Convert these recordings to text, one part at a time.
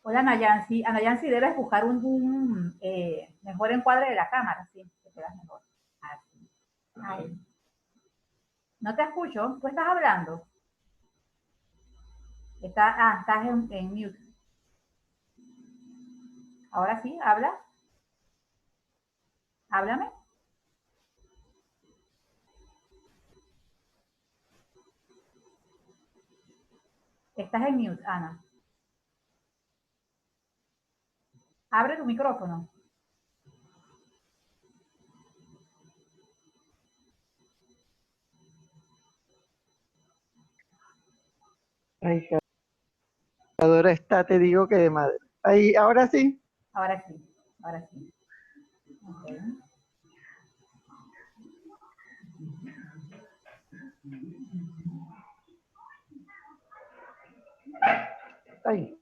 Hola, Nayansi. A Nayansi debes buscar mejor encuadre de la cámara, sí, que te veas mejor. Así. Ahí. No te escucho. ¿Tú estás hablando? Estás en mute. Ahora sí, habla. Háblame. Estás en mute, Ana. Abre tu micrófono. Ay, Adora está, te digo que de madre. Ahí, ahora sí. Ahora sí, ahora sí. Okay. Ay.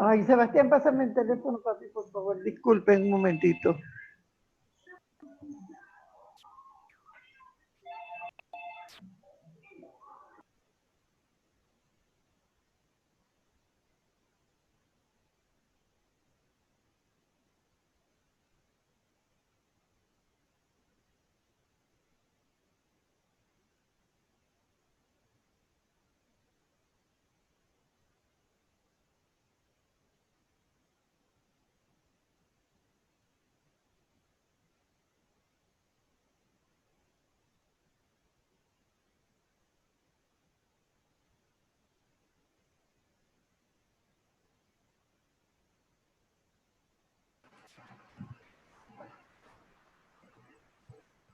Ay, Sebastián, pásame el teléfono, papi, por favor. Disculpen un momentito.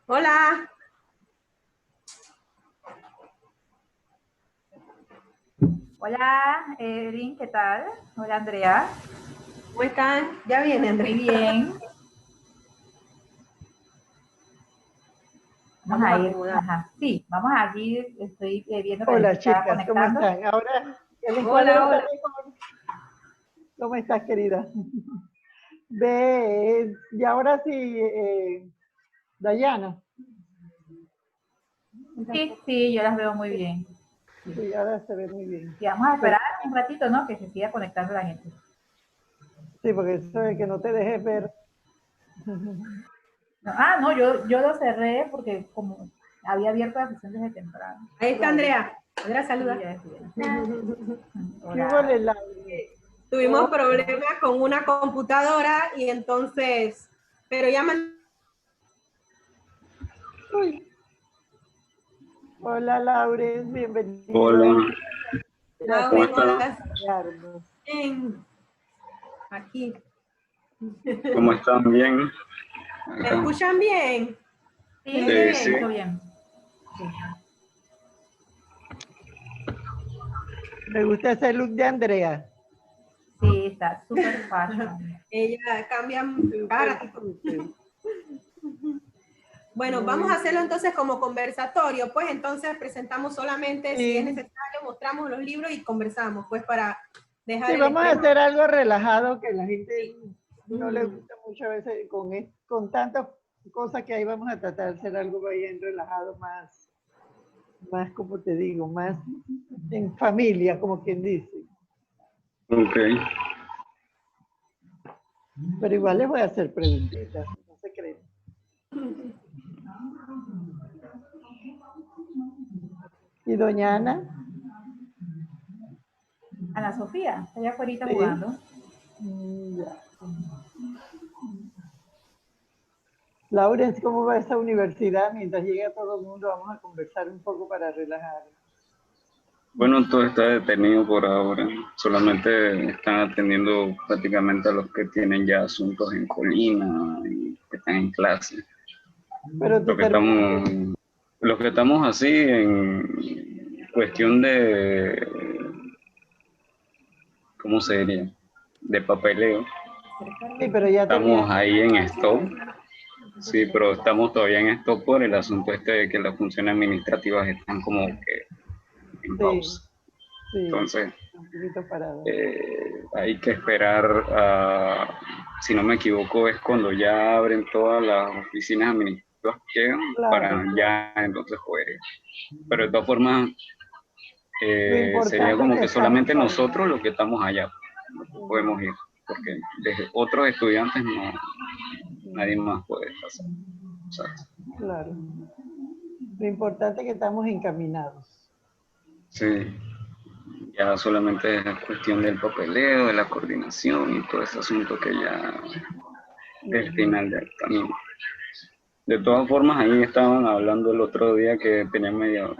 Hola. Hola, Erin, ¿qué tal? Hola, Andrea. ¿Cómo están? Ya viene, Andrea. Muy bien. Vamos a ir. Ajá. Sí, vamos allí. Estoy viendo que la gente Hola, está chicas, ¿cómo conectando. están? Ahora el encuadre Hola, está hola. mejor. ¿Cómo estás, querida? Ve, y ahora sí, Dayana. Sí, yo las veo muy bien. Sí, ahora se ve muy bien. Y vamos a esperar un ratito, ¿no? Que se siga conectando la gente. Sí, porque eso de que no te dejes ver. No, yo lo cerré porque como había abierto la sesión desde temprano. Ahí está Andrea. Andrea, saluda. ¿Qué hubo, Laura? Tuvimos problemas con una computadora y entonces, pero ya Uy. Hola, Lauren, bienvenido. Hola. Lauren, ¿Cómo hola. están? Aquí. ¿Cómo están? ¿Bien? ¿Me escuchan bien? Sí, Sí. todo bien. Sí. Me gusta ese look de Andrea. Sí, está súper fácil. Ella cambia cara. Bueno, vamos a hacerlo entonces como conversatorio, pues entonces presentamos solamente, si es necesario, mostramos los libros y conversamos, pues para dejar Sí, el vamos a estrés. hacer algo relajado que la gente no le gusta mucho a veces con tantas cosas que hay, vamos a tratar de hacer algo bien relajado, más como te digo, más en familia, como quien dice. Ok. Pero igual les voy a hacer preguntitas, no se creen. ¿Y doña Ana? Ana Sofía, está allá afuera Sí. jugando. Ya. Laurence, ¿cómo va esa universidad? Mientras llega todo el mundo, vamos a conversar un poco para relajar. Bueno, todo está detenido por ahora. Solamente están atendiendo prácticamente a los que tienen ya asuntos en Colina y que están en clase. Pero tú Los que estamos así en cuestión de, ¿cómo se diría? De papeleo. Sí, pero ya Estamos ahí en stop. Sí, pero estamos todavía en stop por el asunto este de que las funciones administrativas están como que en pausa. Sí, entonces, un poquito parado. hay que esperar, si no me equivoco, es cuando ya abren todas las oficinas llegan para Claro. ya entonces poder ir. Pero de todas formas, Lo importante sería como es que estar solamente en nosotros los que estamos allá podemos ir, porque desde otros estudiantes no, nadie más puede pasar. ¿Sabes? Claro. Lo importante es que estamos encaminados. Sí, ya solamente es cuestión del papeleo, de la coordinación y todo ese asunto que ya es el final del camino. De todas formas, ahí estaban hablando el otro día que tenía medio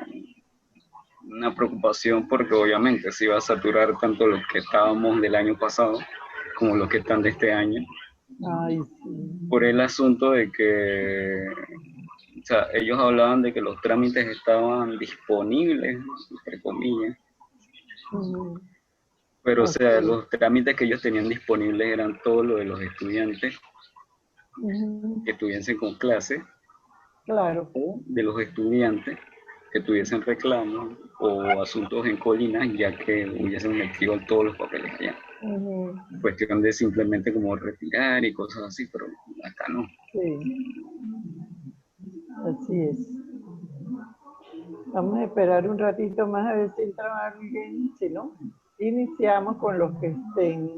una preocupación porque obviamente se iba a saturar tanto los que estábamos del año pasado como los que están de este año, Ay, sí. por el asunto de que, o sea, ellos hablaban de que los trámites estaban disponibles, entre comillas, Ujú. pero o Así sea, es. los trámites que ellos tenían disponibles eran todo lo de los estudiantes Ujú. que estuviesen con clase Claro. o de los estudiantes que tuviesen reclamos o asuntos en Colinas, ya que hubiesen metido todos los papeles allá. Ujú. Cuestión de simplemente como retirar y cosas así, pero acá no. Sí, así es. Vamos a esperar un ratito más a ver si entra alguien. Si no, iniciamos con los que estén.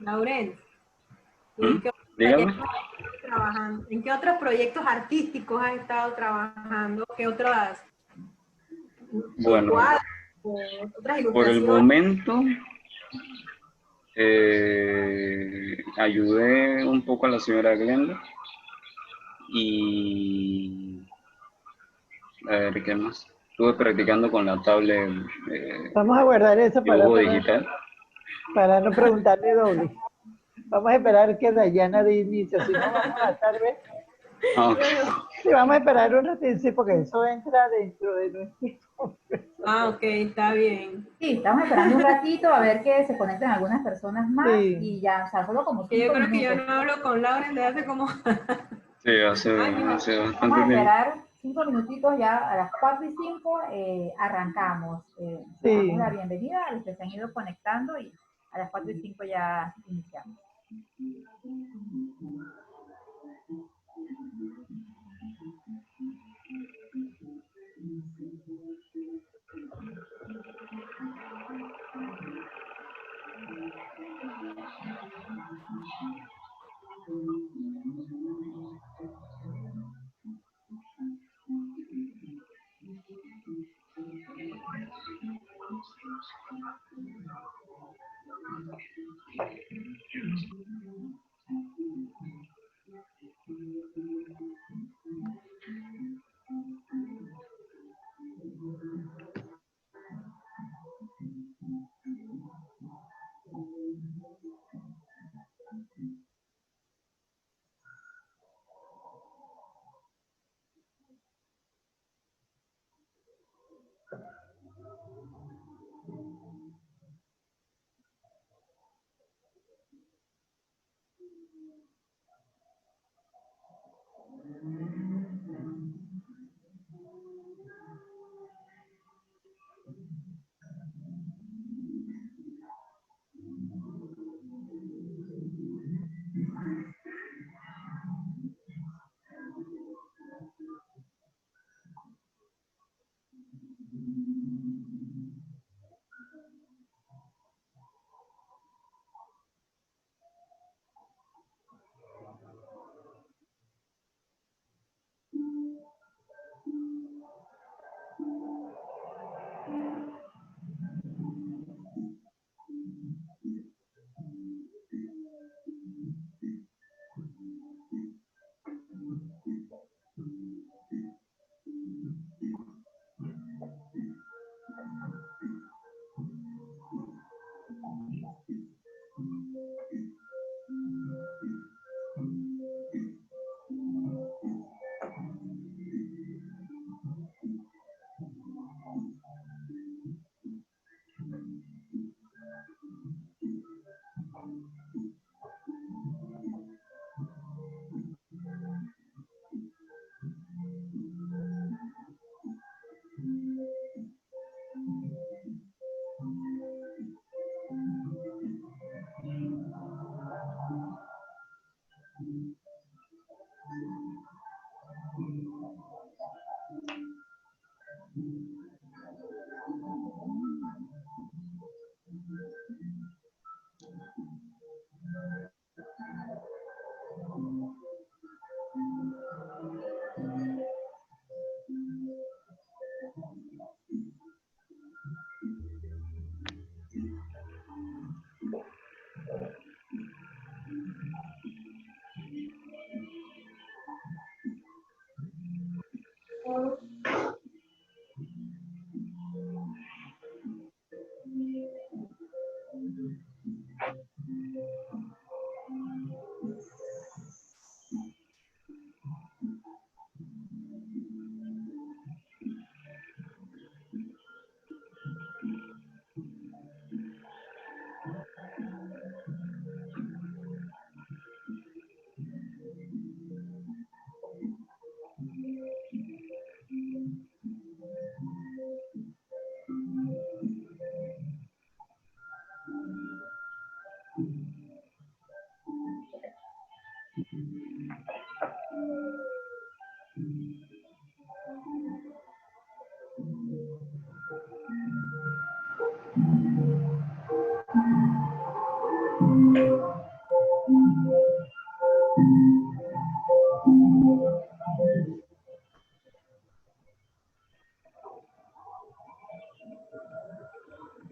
Lauren, ¿y ¿Mm? en qué otros Dígame. proyectos has estado trabajando? ¿En qué otros proyectos artísticos has estado trabajando? ¿Qué otras Bueno, cuadros o otras por el ilustraciones? momento ayudé un poco a la señora Glenda y a ver qué más. Estuve practicando con la tablet Vamos a guardar eso dibujo digital. para no preguntarle doble. Vamos a esperar que Dayana de inicio, si no vamos a estar, ¿ves? Ah, ok. Sí, vamos a esperar un ratito, sí, porque eso entra dentro de nuestro... Ah, ok, está bien. Sí, estamos esperando un ratito a ver que se conecten algunas personas más Sí, y ya, o sea, solo como Que yo 5 creo que yo minutos. no hablo con Lauren desde hace como Sí, años. hace Vamos bastante a tiempo. esperar 5 minutitos, ya a las 4:05 arrancamos. Les damos sí. la bienvenida a los que se han ido conectando y a las 4:05 ya iniciamos.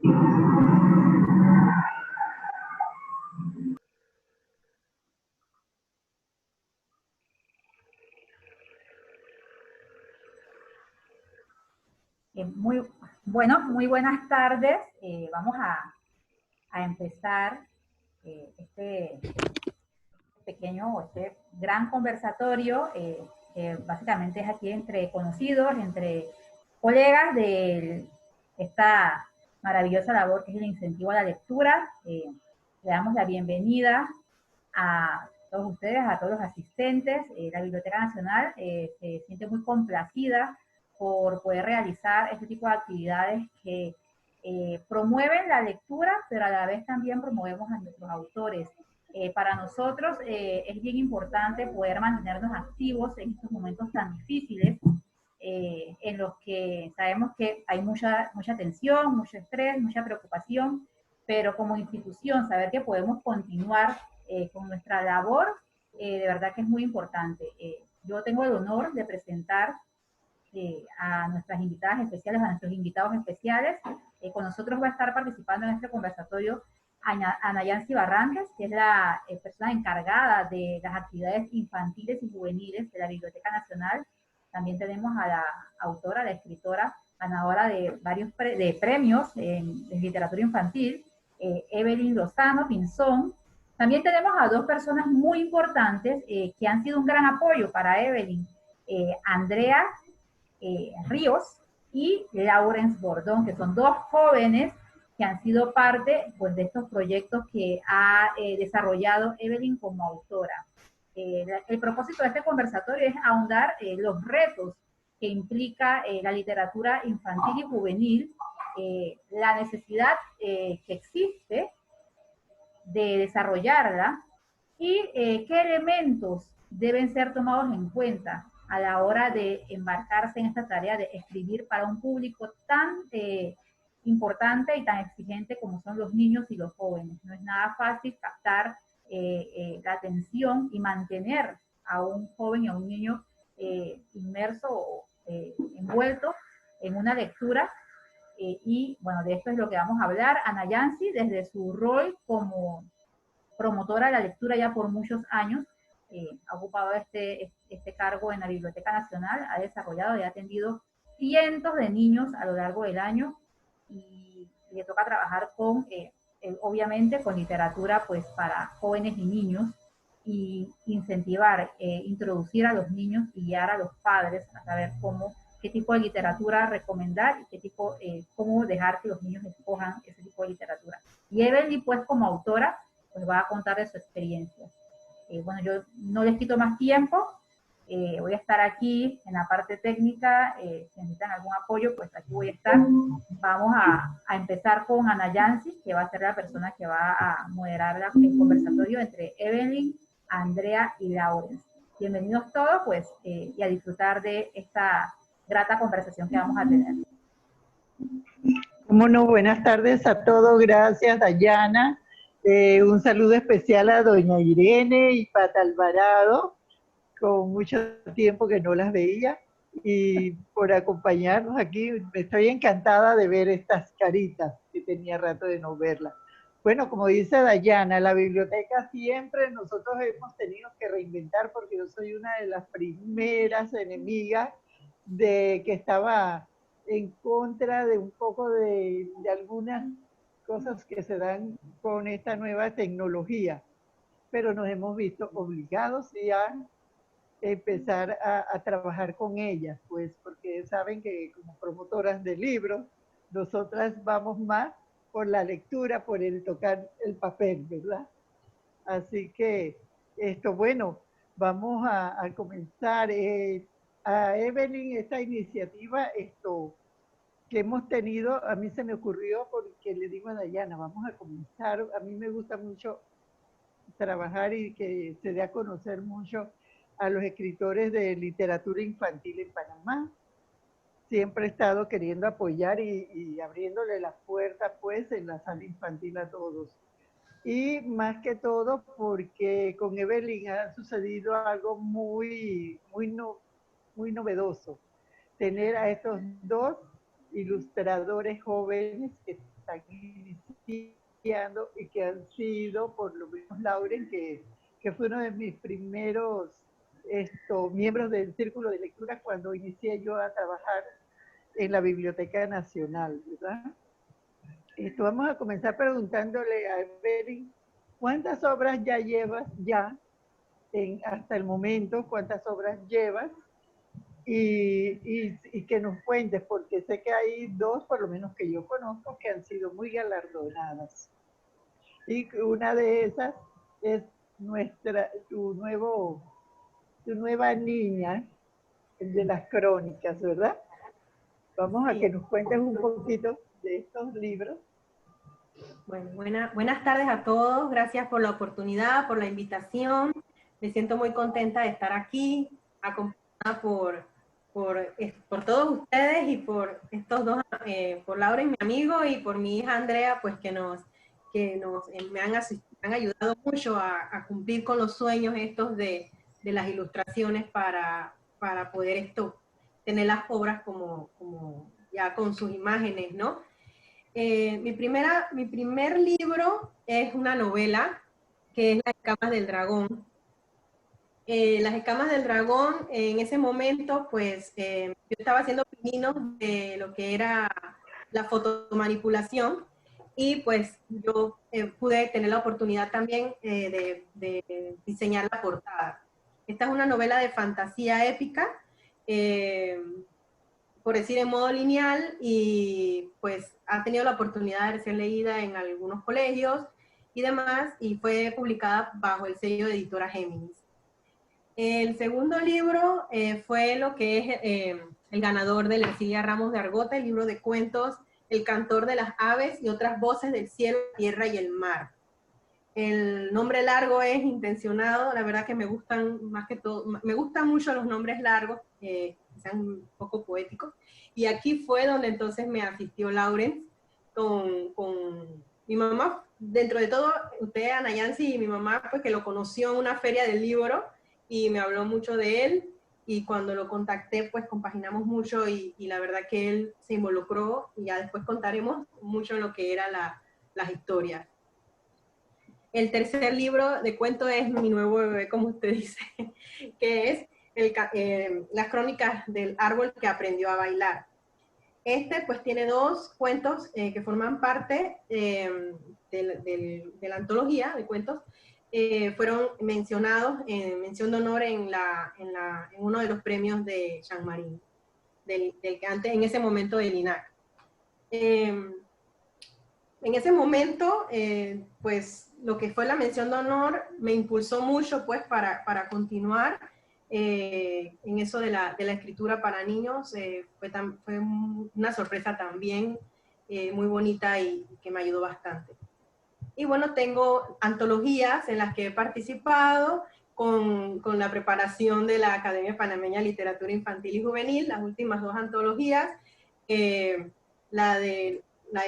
Muy buenas tardes. Vamos a empezar este pequeño, este gran conversatorio. Básicamente es aquí entre conocidos, entre colegas de esta maravillosa labor que es el incentivo a la lectura. Le damos la bienvenida a todos ustedes, a todos los asistentes. La Biblioteca Nacional se siente muy complacida por poder realizar este tipo de actividades que promueven la lectura, pero a la vez también promovemos a nuestros autores. Para nosotros es bien importante poder mantenernos activos en estos momentos tan difíciles, en los que sabemos que hay mucha tensión, mucho estrés, mucha preocupación, pero como institución saber que podemos continuar con nuestra labor, de verdad que es muy importante. Yo tengo el honor de presentar a nuestras invitadas especiales, a nuestros invitados especiales. Con nosotros va a estar participando en este conversatorio Ana Yancy Barrantes, que es la persona encargada de las actividades infantiles y juveniles de la Biblioteca Nacional. También tenemos a la autora, la escritora, ganadora de varios premios en literatura infantil, Evelyn Lozano Pinzón. También tenemos a dos personas muy importantes que han sido un gran apoyo para Evelyn, Andrea Ríos y Lawrence Bordón, que son dos jóvenes que han sido parte pues, de estos proyectos que ha desarrollado Evelyn como autora. El propósito de este conversatorio es ahondar los retos que implica la literatura infantil y juvenil, la necesidad que existe de desarrollarla y qué elementos deben ser tomados en cuenta a la hora de embarcarse en esta tarea de escribir para un público tan importante y tan exigente como son los niños y los jóvenes. No es nada fácil captar la atención y mantener a un joven y a un niño inmerso o envuelto en una lectura. Y bueno, de esto es lo que vamos a hablar. Ana Yancy, desde su rol como promotora de la lectura ya por muchos años, ha ocupado este cargo en la Biblioteca Nacional, ha desarrollado y ha atendido cientos de niños a lo largo del año y le toca trabajar con, obviamente, con literatura pues para jóvenes y niños y incentivar, introducir a los niños y guiar a los padres a saber qué tipo de literatura recomendar y qué tipo, cómo dejar que los niños escojan ese tipo de literatura. Y Evelyn, pues como autora, pues va a contar de su experiencia. Bueno, yo no les quito más tiempo, voy a estar aquí en la parte técnica, si necesitan algún apoyo, pues aquí voy a estar. Vamos a empezar con Ana Yancy, que va a ser la persona que va a moderar el conversatorio entre Evelyn, Andrea y Lawrence. Bienvenidos todos, pues, y a disfrutar de esta grata conversación que vamos a tener. Cómo no, buenas tardes a todos, gracias Dayana. Un saludo especial a doña Irene y Pata Alvarado, con mucho tiempo que no las veía, y por acompañarnos aquí. Estoy encantada de ver estas caritas, que tenía rato de no verlas. Bueno, como dice Dayana, la biblioteca siempre nosotros hemos tenido que reinventar, porque yo soy una de las primeras enemigas de que estaba en contra de un poco de algunas cosas que se dan con esta nueva tecnología, pero nos hemos visto obligados a empezar a trabajar con ellas, pues porque saben que como promotoras de libros, nosotras vamos más por la lectura, por el tocar el papel, ¿verdad? Así que bueno, vamos a comenzar. A Evelyn, esta iniciativa, que hemos tenido, a mí se me ocurrió porque le digo a Dayana, vamos a comenzar. A mí me gusta mucho trabajar y que se dé a conocer mucho a los escritores de literatura infantil en Panamá. Siempre he estado queriendo apoyar y abriéndole las puertas pues en la sala infantil a todos. Y más que todo porque con Evelyn ha sucedido algo muy novedoso. Tener a estos dos ilustradores jóvenes que están iniciando y que han sido, por lo menos Lauren, que fue uno de mis primeros miembros del Círculo de Lectura cuando inicié yo a trabajar en la Biblioteca Nacional, ¿verdad? Vamos a comenzar preguntándole a Evelyn, ¿cuántas obras ya llevas hasta el momento? ¿Cuántas obras llevas? Y que nos cuentes, porque sé que hay dos, por lo menos que yo conozco, que han sido muy galardonadas. Y una de esas es tu nueva niña, el de las crónicas, ¿verdad? Vamos a que nos cuentes un poquito de estos libros. Bueno, buenas tardes a todos. Gracias por la oportunidad, por la invitación. Me siento muy contenta de estar aquí, acompañada por todos ustedes y por estos dos, por Laura y mi amigo, y por mi hija Andrea, pues me han ayudado mucho a cumplir con los sueños estos de las ilustraciones para poder tener las obras como ya con sus imágenes, ¿no? Mi primer libro es una novela que es Las escamas del dragón. Las escamas del dragón, en ese momento, pues yo estaba haciendo pininos de lo que era la fotomanipulación, y pues yo pude tener la oportunidad también de diseñar la portada. Esta es una novela de fantasía épica, por decir en modo lineal, y pues ha tenido la oportunidad de ser leída en algunos colegios y demás, y fue publicada bajo el sello de Editora Géminis. El segundo libro fue lo que es el ganador de la Ercilia Ramos de Argota, el libro de cuentos El cantor de las aves y otras voces del cielo, la tierra y el mar. El nombre largo es intencionado, la verdad que me gustan más que todo, me gustan mucho los nombres largos, que sean un poco poéticos, y aquí fue donde entonces me asistió Lauren con mi mamá. Dentro de todo, usted, Ana Yancy, y mi mamá, pues que lo conoció en una feria del libro, y me habló mucho de él, y cuando lo contacté, pues compaginamos mucho, y la verdad que él se involucró, y ya después contaremos mucho lo que eran las historias. El tercer libro de cuentos es Mi nuevo bebé, como usted dice, que es las crónicas del árbol que aprendió a bailar. Pues tiene dos cuentos que forman parte de la antología de cuentos. Fueron mencionados en mención de honor en uno de los premios de Jean Marín, en ese momento del INAC. En ese momento, pues lo que fue la mención de honor me impulsó mucho, pues, para continuar en eso de la escritura para niños. Fue una sorpresa también muy bonita y que me ayudó bastante. Y bueno, tengo antologías en las que he participado con la preparación de la Academia Panameña de Literatura Infantil y Juvenil, las últimas dos antologías, la de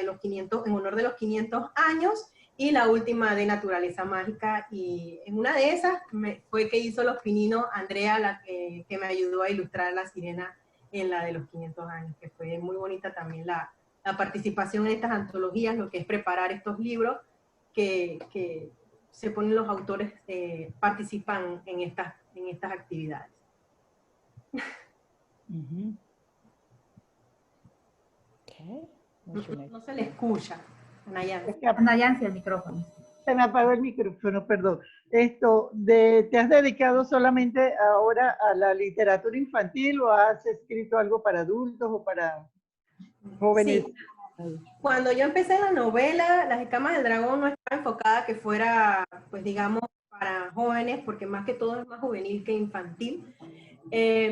los 500, en honor de los 500 años, y la última de Naturaleza Mágica, y en una de esas fue que hizo los pininos Andrea, que me ayudó a ilustrar la sirena en la de los 500 años, que fue muy bonita también la participación en estas antologías, lo que es preparar estos libros que se ponen los autores, participan en estas actividades. Uh-huh. Okay. No se le escucha, Ana Yancy. Ana Yancy, el micrófono. Se me apagó el micrófono, perdón. ¿Te has dedicado solamente ahora a la literatura infantil o has escrito algo para adultos o para jóvenes? Sí. Cuando yo empecé la novela, Las escamas del dragón no estaba enfocada que fuera, pues digamos, para jóvenes, porque más que todo es más juvenil que infantil,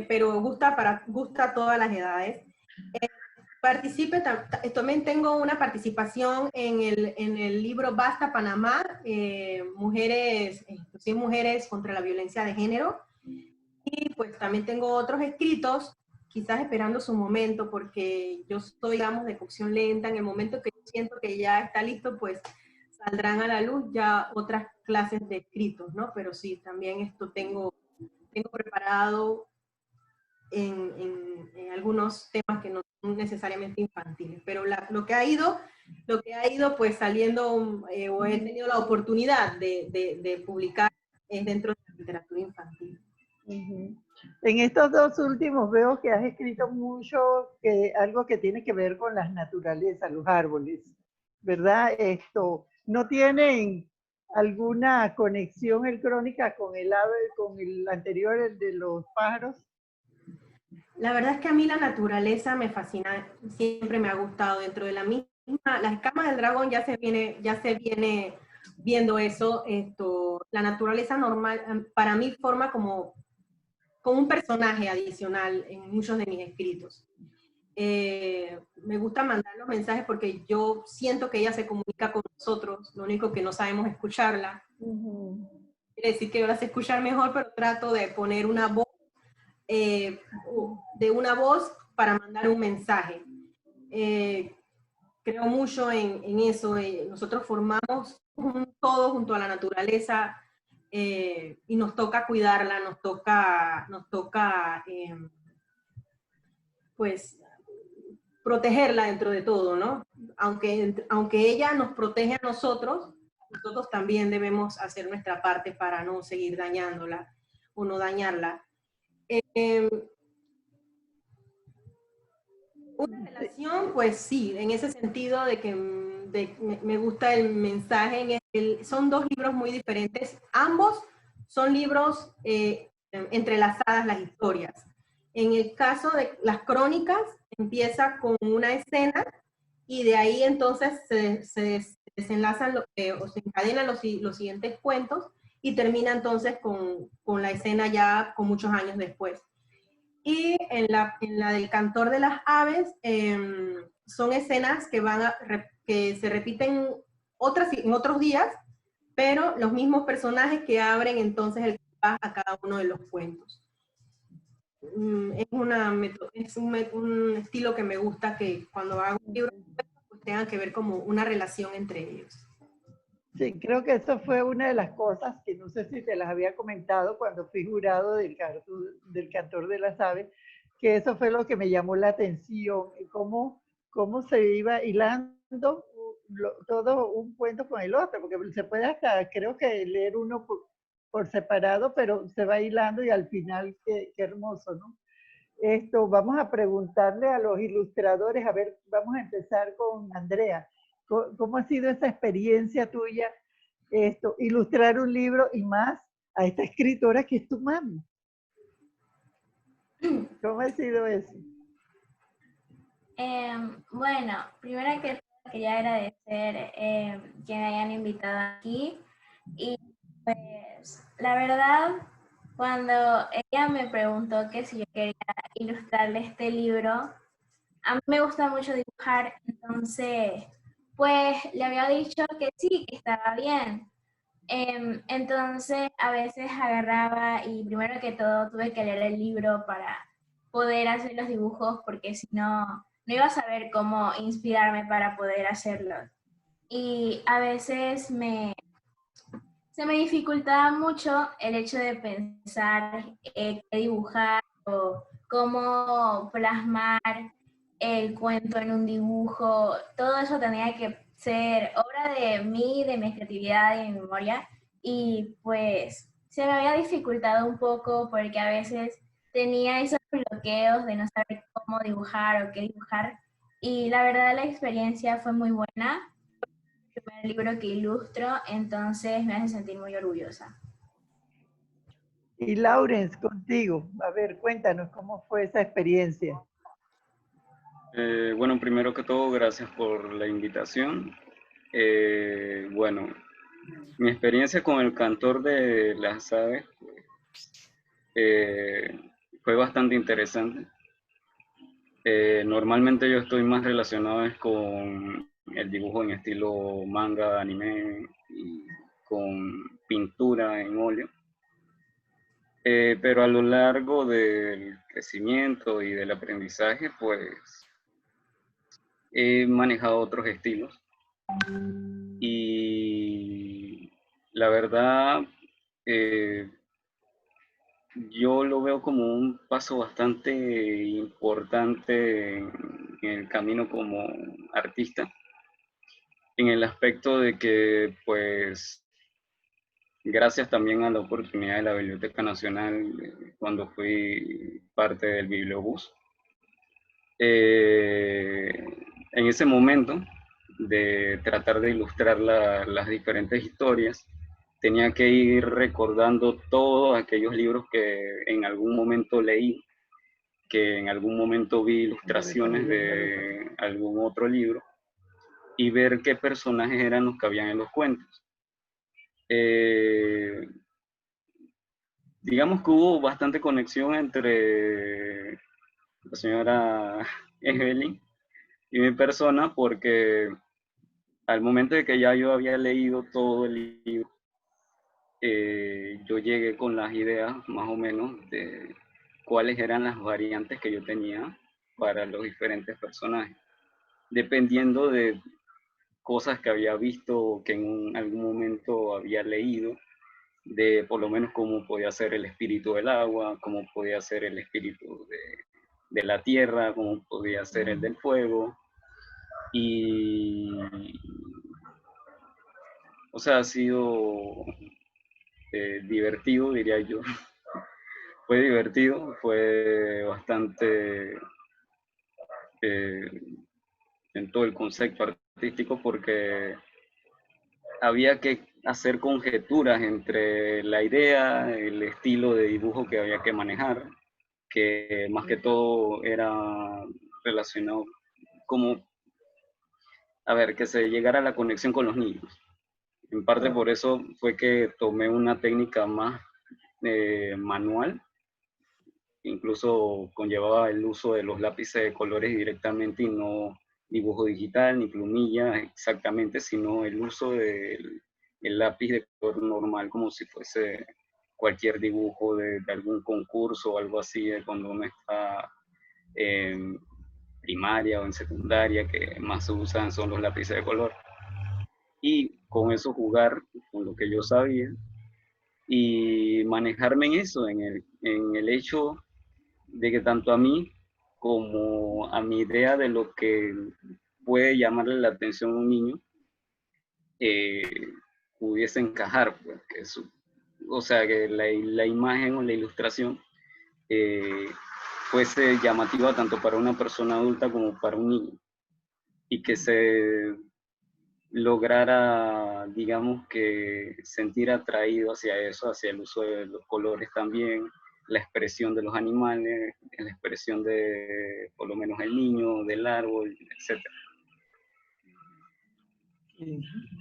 pero gusta a todas las edades. También tengo una participación en el libro Basta Panamá, mujeres contra la violencia de género, y pues también tengo otros escritos, quizás esperando su momento, porque yo soy, digamos, de cocción lenta. En el momento que yo siento que ya está listo, pues saldrán a la luz ya otras clases de escritos, ¿no? Pero sí, también tengo preparado en algunos temas que no son necesariamente infantiles, pero lo que ha ido pues saliendo, o he tenido la oportunidad de publicar es dentro de la literatura infantil. Ujú. En estos dos últimos veo que has escrito mucho, algo que tiene que ver con las naturalezas, los árboles, ¿verdad? ¿No tienen alguna conexión el crónica con el ave, con el anterior, el de los pájaros? La verdad es que a mí la naturaleza me fascina, siempre me ha gustado. Dentro de la misma, la escama del dragón ya se viene viendo eso. La naturaleza normal, para mí forma como un personaje adicional en muchos de mis escritos. Me gusta mandar los mensajes porque yo siento que ella se comunica con nosotros, lo único que no sabemos es escucharla. Quiere decir que yo la sé escuchar mejor, pero trato de poner una voz, para mandar un mensaje. Creo mucho en eso. Nosotros formamos un todo junto a la naturaleza, y nos toca cuidarla, nos toca pues protegerla dentro de todo, ¿no? Aunque ella nos protege a nosotros también debemos hacer nuestra parte para no seguir dañándola o no dañarla. Una relación, pues sí, en ese sentido de que me gusta el mensaje. Son dos libros muy diferentes. Ambos son libros entrelazadas las historias. En el caso de las crónicas, empieza con una escena y de ahí entonces se desenlazan o se encadenan los siguientes cuentos y termina entonces con la escena ya con muchos años después. Y en la del Cantor de las Aves, son escenas que se repiten en otros días, pero los mismos personajes que abren entonces el compás a cada uno de los cuentos. Es un estilo que me gusta, que cuando hago un libro pues tengan que ver como una relación entre ellos. Sí, creo que eso fue una de las cosas que no sé si te las había comentado cuando fui jurado del Cantor de las Aves, que eso fue lo que me llamó la atención, cómo se iba hilando todo un cuento con el otro, porque se puede hasta, creo que leer uno por separado, pero se va hilando y al final qué hermoso, ¿no? Vamos a preguntarle a los ilustradores, a ver, vamos a empezar con Andrea. ¿Cómo ha sido esa experiencia tuya, ilustrar un libro y más a esta escritora que es tu mami? ¿Cómo ha sido eso? Bueno, primero que todo quería agradecer que me hayan invitado aquí y pues la verdad cuando ella me preguntó que si yo quería ilustrarle este libro, a mí me gusta mucho dibujar, entonces pues le había dicho que sí, que estaba bien. Entonces a veces agarraba y primero que todo tuve que leer el libro para poder hacer los dibujos porque si no, no iba a saber cómo inspirarme para poder hacerlos. Y a veces se me dificultaba mucho el hecho de pensar qué dibujar o cómo plasmar el cuento en un dibujo. Todo eso tenía que ser obra de mí, de mi creatividad y de mi memoria. Y pues se me había dificultado un poco porque a veces tenía esos bloqueos de no saber cómo dibujar o qué dibujar. Y la verdad la experiencia fue muy buena. El primer libro que ilustro, entonces me hace sentir muy orgullosa. Y Laurence, contigo, a ver, cuéntanos cómo fue esa experiencia. Bueno, primero que todo, gracias por la invitación. Bueno, mi experiencia con el Cantor de las Aves fue bastante interesante. Normalmente yo estoy más relacionado con el dibujo en estilo manga, anime y con pintura en óleo. Pero a lo largo del crecimiento y del aprendizaje, pues he manejado otros estilos. Y la verdad, yo lo veo como un paso bastante importante en el camino como artista, en el aspecto de que, pues, gracias también a la oportunidad de la Biblioteca Nacional, cuando fui parte del Bibliobús, en ese momento de tratar de ilustrar las diferentes historias, tenía que ir recordando todos aquellos libros que en algún momento leí, que en algún momento vi ilustraciones de algún otro libro, y ver qué personajes eran los que habían en los cuentos. Digamos que hubo bastante conexión entre la señora Evelyn y mi persona, porque al momento de que ya yo había leído todo el libro, yo llegué con las ideas más o menos de cuáles eran las variantes que yo tenía para los diferentes personajes, dependiendo de cosas que había visto o que en algún momento había leído, de por lo menos cómo podía ser el espíritu del agua, cómo podía ser el espíritu de la tierra, cómo podía ser el del fuego. Y, o sea, ha sido divertido, diría yo. Fue divertido, fue bastante en todo el concepto artístico, porque había que hacer conjeturas entre la idea, el estilo de dibujo que había que manejar, que más que todo era relacionado como, a ver, que se llegara a la conexión con los niños. En parte por eso fue que tomé una técnica más manual, incluso conllevaba el uso de los lápices de colores directamente y no dibujo digital ni plumilla exactamente, sino el uso del lápiz de color normal, como si fuese cualquier dibujo de algún concurso o algo así, de cuando uno está en primaria o en secundaria, que más se usan son los lápices de color. Y con eso jugar con lo que yo sabía y manejarme en eso, en el hecho de que tanto a mí como a mi idea de lo que puede llamarle la atención a un niño eh, pudiese encajar, pues, o sea, que la imagen o la ilustración fuese llamativa tanto para una persona adulta como para un niño, y que se lograra, digamos, que sentir atraído hacia eso, hacia el uso de los colores también, la expresión de los animales, la expresión de, por lo menos, el niño, del árbol, etc.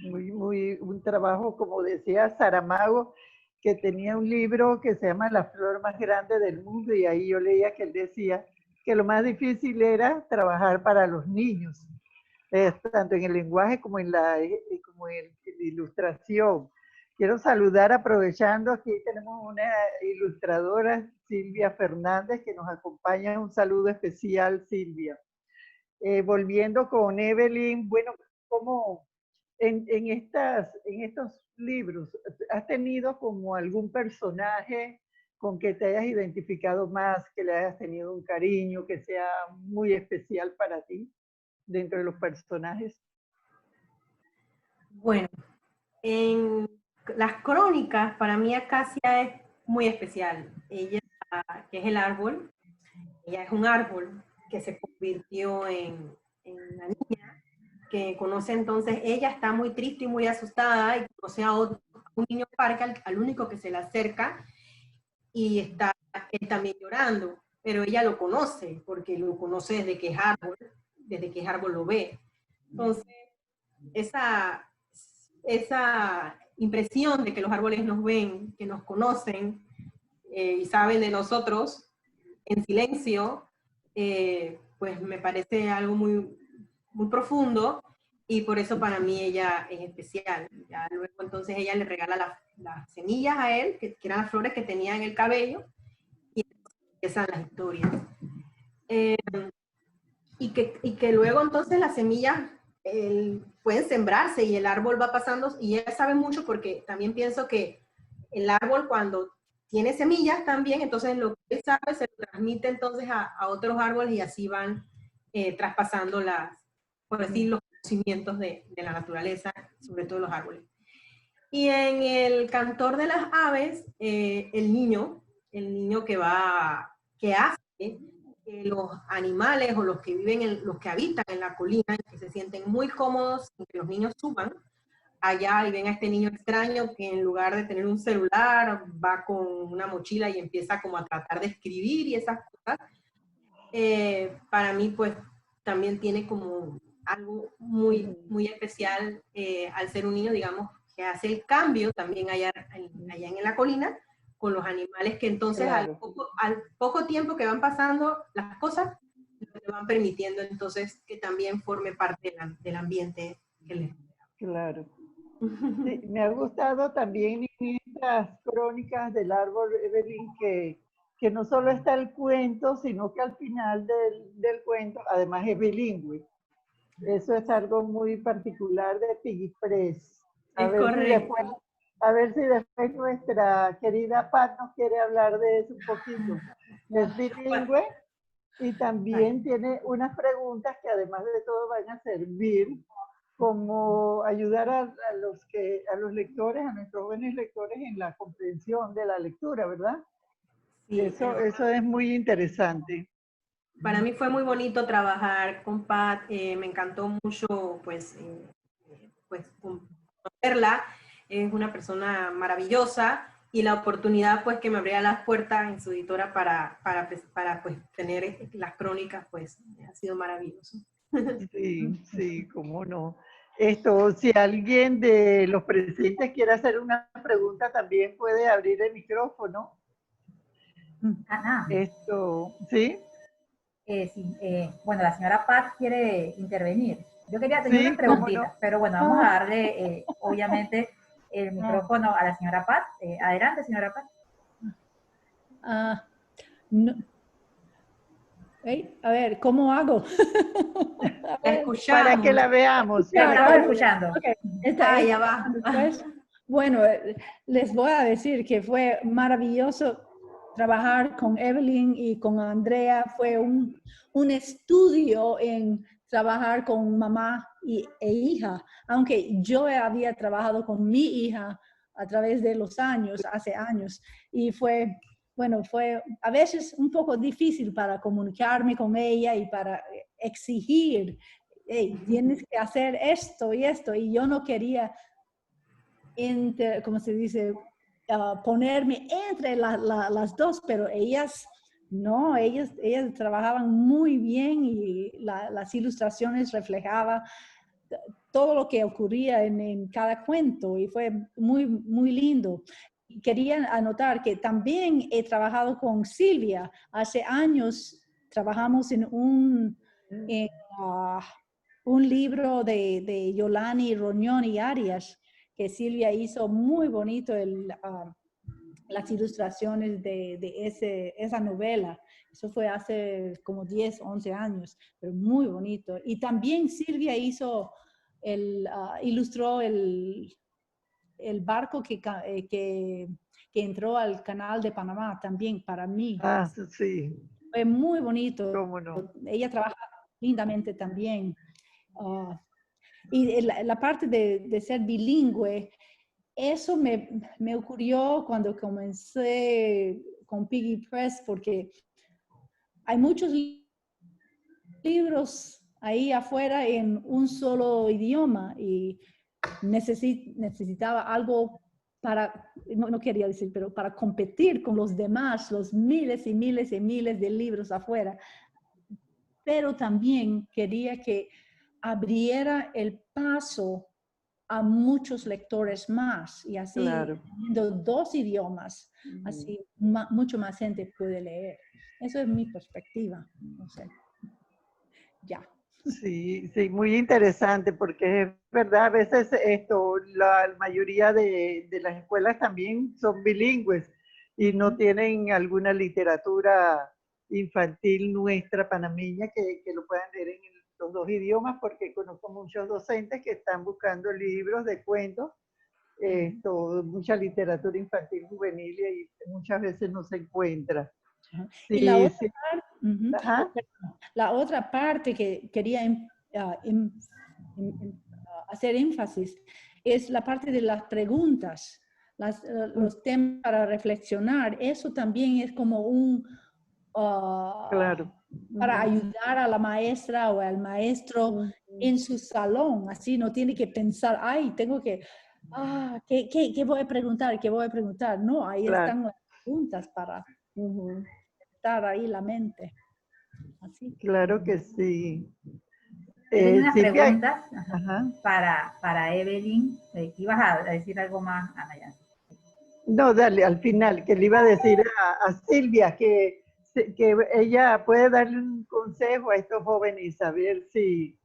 Un trabajo, como decía Saramago, que tenía un libro que se llama La flor más grande del mundo, y ahí yo leía que él decía que lo más difícil era trabajar para los niños, tanto en el lenguaje como en la ilustración. Quiero saludar, aprovechando, aquí tenemos una ilustradora, Silvia Fernández, que nos acompaña. Un saludo especial, Silvia. Volviendo con Evelyn, bueno, ¿cómo en estos libros has tenido como algún personaje con que te hayas identificado más, que le hayas tenido un cariño, que sea muy especial para ti dentro de los personajes? Bueno, en las crónicas, para mí Acacia es muy especial. Ella, que es el árbol, ella es un árbol que se convirtió en la niña, que conoce entonces, ella está muy triste y muy asustada, y conoce a un niño parque, al único que se le acerca, y está él también llorando, pero ella lo conoce, porque lo conoce desde que es árbol lo ve. Entonces, esa impresión de que los árboles nos ven, que nos conocen y saben de nosotros en silencio, pues me parece algo muy, muy profundo, y por eso para mí ella es especial. Ya luego entonces ella le regala las semillas a él, que eran las flores que tenía en el cabello, y empiezan las historias. Y que luego entonces las semillas pueden sembrarse y el árbol va pasando, y ella sabe mucho, porque también pienso que el árbol, cuando tiene semillas también, entonces lo que él sabe se lo transmite entonces a otros árboles y así van traspasando por decir, los conocimientos de la naturaleza, sobre todo los árboles. Y en el cantor de las aves, el niño que hace que los animales o los que los que habitan en la colina, que se sienten muy cómodos, que los niños suban allá y ven a este niño extraño que en lugar de tener un celular va con una mochila y empieza como a tratar de escribir y esas cosas. Para mí pues también tiene como algo muy, muy especial al ser un niño, digamos, que hace el cambio también allá en la colina con los animales que entonces Claro. al poco tiempo que van pasando las cosas, le van permitiendo entonces que también forme parte del ambiente que les Claro. Sí, me ha gustado también en estas crónicas del árbol, Evelyn, que no solo está el cuento, sino que al final del cuento, además es bilingüe. Eso es algo muy particular de Piggy Press. Es correcto. A ver si después nuestra querida Pat nos quiere hablar de eso un poquito. Es bilingüe y también tiene unas preguntas que además de todo van a servir como ayudar a los lectores, a nuestros jóvenes lectores en la comprensión de la lectura, ¿verdad? Sí, Eso es muy interesante. para mí fue muy bonito trabajar con Pat, me encantó mucho pues conocerla, es una persona maravillosa y la oportunidad pues que me abría las puertas en su editora para pues tener las crónicas pues ha sido maravilloso. Sí, sí, cómo no. Si alguien de los presentes quiere hacer una pregunta, también puede abrir el micrófono. Ana. ¿Sí? Sí, bueno, la señora Pat quiere intervenir. Yo quería tener Sí, unas preguntitas, pero bueno, vamos a darle, obviamente, el micrófono a la señora Pat. Adelante, señora Pat. No. A ver, ¿cómo hago? Para que la veamos. Estamos escuchando. Okay. Ya va. Bueno, les voy a decir que fue maravilloso trabajar con Evelyn y con Andrea. Fue un estudio en trabajar con mamá e hija, aunque yo había trabajado con mi hija a través de los años, hace años, y fue a veces un poco difícil para comunicarme con ella y para exigir, hey, tienes que hacer esto y esto, y yo no quería, ¿cómo se dice? Ponerme entre las dos, pero ellas trabajaban muy bien y las ilustraciones reflejaban todo lo que ocurría en cada cuento y fue muy, muy lindo. Quería anotar que también he trabajado con Silvia. Hace años trabajamos en un libro de Yolani Roñón y Arias, que Silvia hizo muy bonito las ilustraciones de esa novela. Eso fue hace como 10, 11 años, pero muy bonito. Y también Silvia ilustró el barco que entró al canal de Panamá también para mí. Ah, sí. Fue muy bonito. ¿Cómo no? Ella trabaja lindamente también. Y la parte de ser bilingüe, eso me ocurrió cuando comencé con Piggy Press, porque hay muchos libros ahí afuera en un solo idioma y necesitaba algo para, no quería decir, pero para competir con los demás, los miles y miles y miles de libros afuera. Pero también quería que abriera el paso a muchos lectores más y así, teniendo dos idiomas, así mucho más gente puede leer. Eso es mi perspectiva. No sé. Ya. Sí, sí, muy interesante porque es verdad, a veces la mayoría de las escuelas también son bilingües y no tienen alguna literatura infantil nuestra panameña que lo puedan leer en los dos idiomas, porque conozco muchos docentes que están buscando libros de cuentos mucha literatura infantil juvenil y muchas veces no se encuentra. Y la Sí, otra sí. parte, Ajá. la otra parte que quería hacer énfasis es la parte de las preguntas, los temas para reflexionar. Eso también es como un... Claro. para ayudar a la maestra o al maestro en su salón. Así no tiene que pensar, ay, tengo que, ¿qué voy a preguntar? ¿Qué voy a preguntar? No, ahí Claro. están las preguntas para estar ahí la mente. Así. Claro que sí. Tengo unas Silvia, preguntas ajá. para Evelyn. ¿Ibas a decir algo más, Ana? Ya. No, dale, al final, que le iba a decir a Silvia que ella puede darle un consejo a estos jóvenes y saber si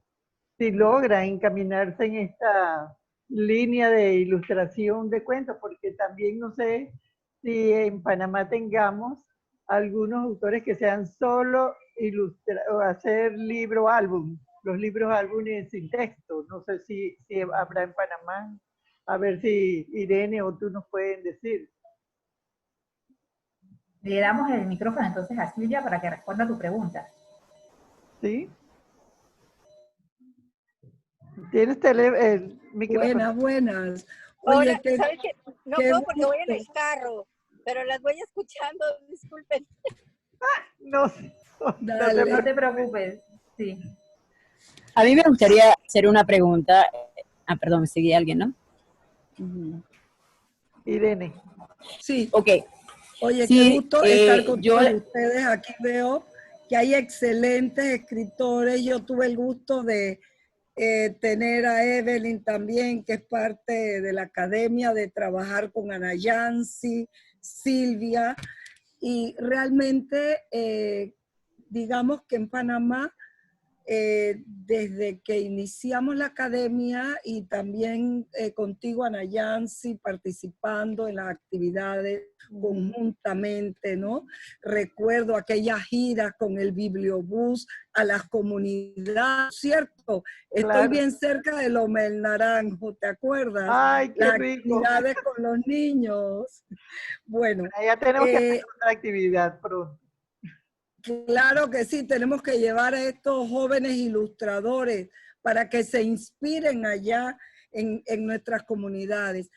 logra encaminarse en esta línea de ilustración de cuentos, porque también no sé si en Panamá tengamos algunos autores que sean solo o hacer libro álbum, los libros álbumes sin texto. No sé si habrá en Panamá. A ver si Irene o tú nos pueden decir. Le damos el micrófono entonces a Silvia para que responda a tu pregunta. ¿Sí? ¿Tienes el micrófono? Buenas. Oye, Ahora, ¿sabes qué? No puedo porque voy en gusto. el carro, pero las voy escuchando, disculpen. No, No te preocupes. Sí. A mí me gustaría hacer una pregunta. Perdón, me seguía alguien, ¿no? Irene. Sí. Ok. Oye, sí, qué gusto estar con todos ustedes. Aquí veo que hay excelentes escritores. Yo tuve el gusto de tener a Evelyn también, que es parte de la academia, de trabajar con Ana Yancy, Silvia, y realmente digamos que en Panamá, desde que iniciamos la academia y también contigo, Ana Yancy, participando en las actividades conjuntamente, ¿no? Recuerdo aquellas giras con el bibliobús a las comunidades, ¿cierto? Estoy Claro. bien cerca de Loma del Naranjo, ¿te acuerdas? Ay, qué las rico. actividades con los niños. Bueno. Ya tenemos que hacer otra actividad pronto. Claro que sí, tenemos que llevar a estos jóvenes ilustradores para que se inspiren allá en nuestras comunidades.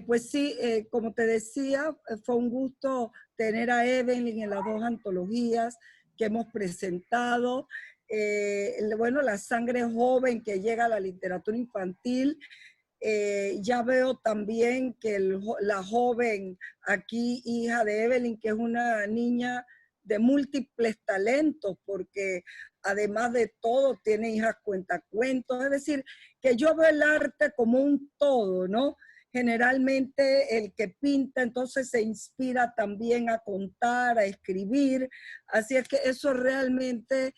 Pues sí, como te decía, fue un gusto tener a Evelyn en las 2 antologías que hemos presentado. Bueno, La Sangre Joven, que llega a la literatura infantil. Ya veo también que la joven aquí, hija de Evelyn, que es una niña de múltiples talentos, porque además de todo tiene hijas cuentacuentos, es decir, que yo veo el arte como un todo, ¿no? Generalmente el que pinta entonces se inspira también a contar, a escribir, así es que eso realmente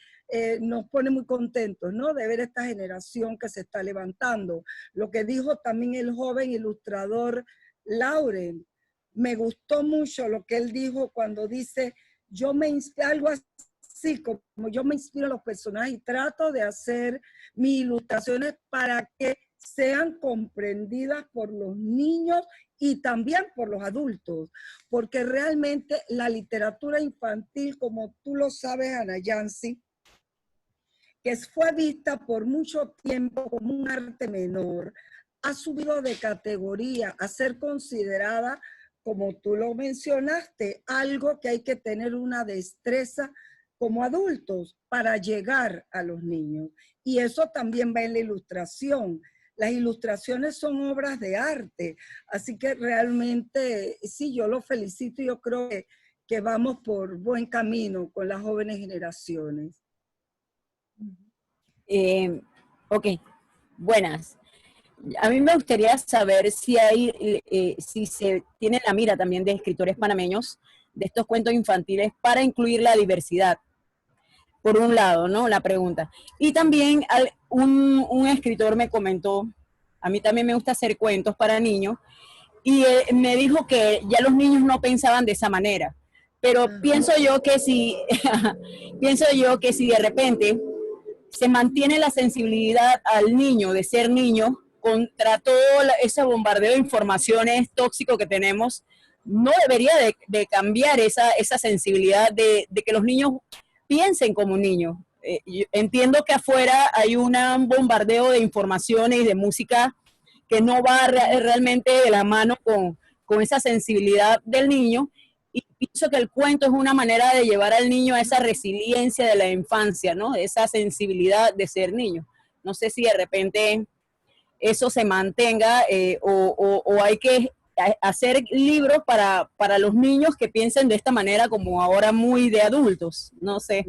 nos pone muy contentos, ¿no? De ver esta generación que se está levantando. Lo que dijo también el joven ilustrador Lauren, me gustó mucho lo que él dijo cuando dice, yo me inspiro, algo así como yo me inspiro en los personajes y trato de hacer mis ilustraciones para que sean comprendidas por los niños y también por los adultos, porque realmente la literatura infantil, como tú lo sabes, Ana Yancy, que fue vista por mucho tiempo como un arte menor, ha subido de categoría a ser considerada, como tú lo mencionaste, algo que hay que tener una destreza como adultos para llegar a los niños. Y eso también va en la ilustración. Las ilustraciones son obras de arte, así que realmente sí, yo lo felicito y yo creo que vamos por buen camino con las jóvenes generaciones. Ok, buenas. A mí me gustaría saber si si se tiene la mira también de escritores panameños de estos cuentos infantiles para incluir la diversidad. Por un lado, ¿no? La pregunta. Y también un escritor me comentó, a mí también me gusta hacer cuentos para niños, y me dijo que ya los niños no pensaban de esa manera. Pero pienso yo que si de repente se mantiene la sensibilidad al niño de ser niño, contra todo ese bombardeo de informaciones tóxico que tenemos, no debería de cambiar esa sensibilidad de que los niños piensen como niños. Yo entiendo que afuera hay un bombardeo de informaciones y de música que no va realmente de la mano con esa sensibilidad del niño, y pienso que el cuento es una manera de llevar al niño a esa resiliencia de la infancia, ¿no? Esa sensibilidad de ser niño. No sé si de repente eso se mantenga o hay que hacer libros para los niños que piensen de esta manera como ahora muy de adultos, no sé.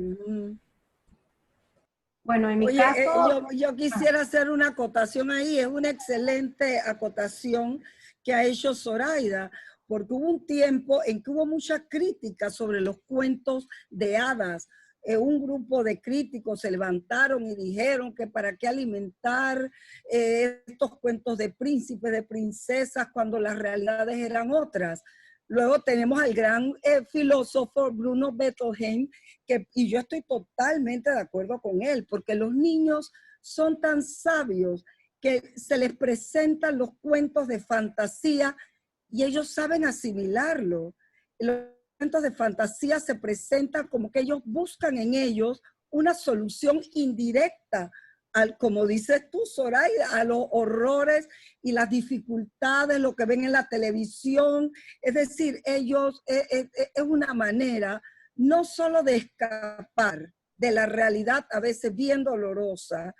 Bueno, en mi Oye, caso... yo quisiera hacer una acotación ahí, es una excelente acotación que ha hecho Zoraida, porque hubo un tiempo en que hubo mucha crítica sobre los cuentos de hadas. Un grupo de críticos se levantaron y dijeron que para qué alimentar estos cuentos de príncipes, de princesas, cuando las realidades eran otras. Luego tenemos al gran filósofo Bruno Bettelheim, y yo estoy totalmente de acuerdo con él, porque los niños son tan sabios que se les presentan los cuentos de fantasía y ellos saben asimilarlo. Los cuentos de fantasía se presentan como que ellos buscan en ellos una solución indirecta, como dices tú, Zoraida, a los horrores y las dificultades, lo que ven en la televisión. Es decir, ellos, es una manera no solo de escapar de la realidad a veces bien dolorosa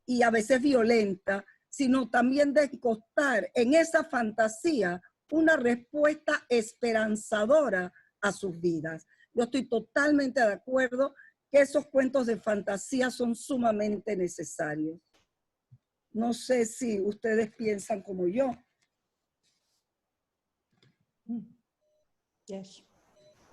y a veces violenta, sino también de encontrar en esa fantasía una respuesta esperanzadora a sus vidas. Yo estoy totalmente de acuerdo que esos cuentos de fantasía son sumamente necesarios. No sé si ustedes piensan como yo. Yes.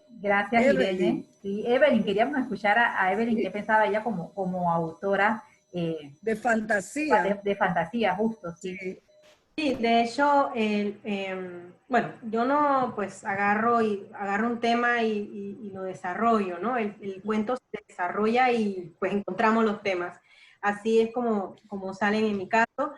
Gracias, Evelyn. Irene. Sí, Evelyn, queríamos escuchar a Evelyn qué pensaba ella como autora de fantasía. De fantasía, justo, sí. Sí, de hecho, bueno, yo no, pues agarro un tema y lo desarrollo, ¿no? El cuento se desarrolla y pues encontramos los temas. Así es como salen en mi caso.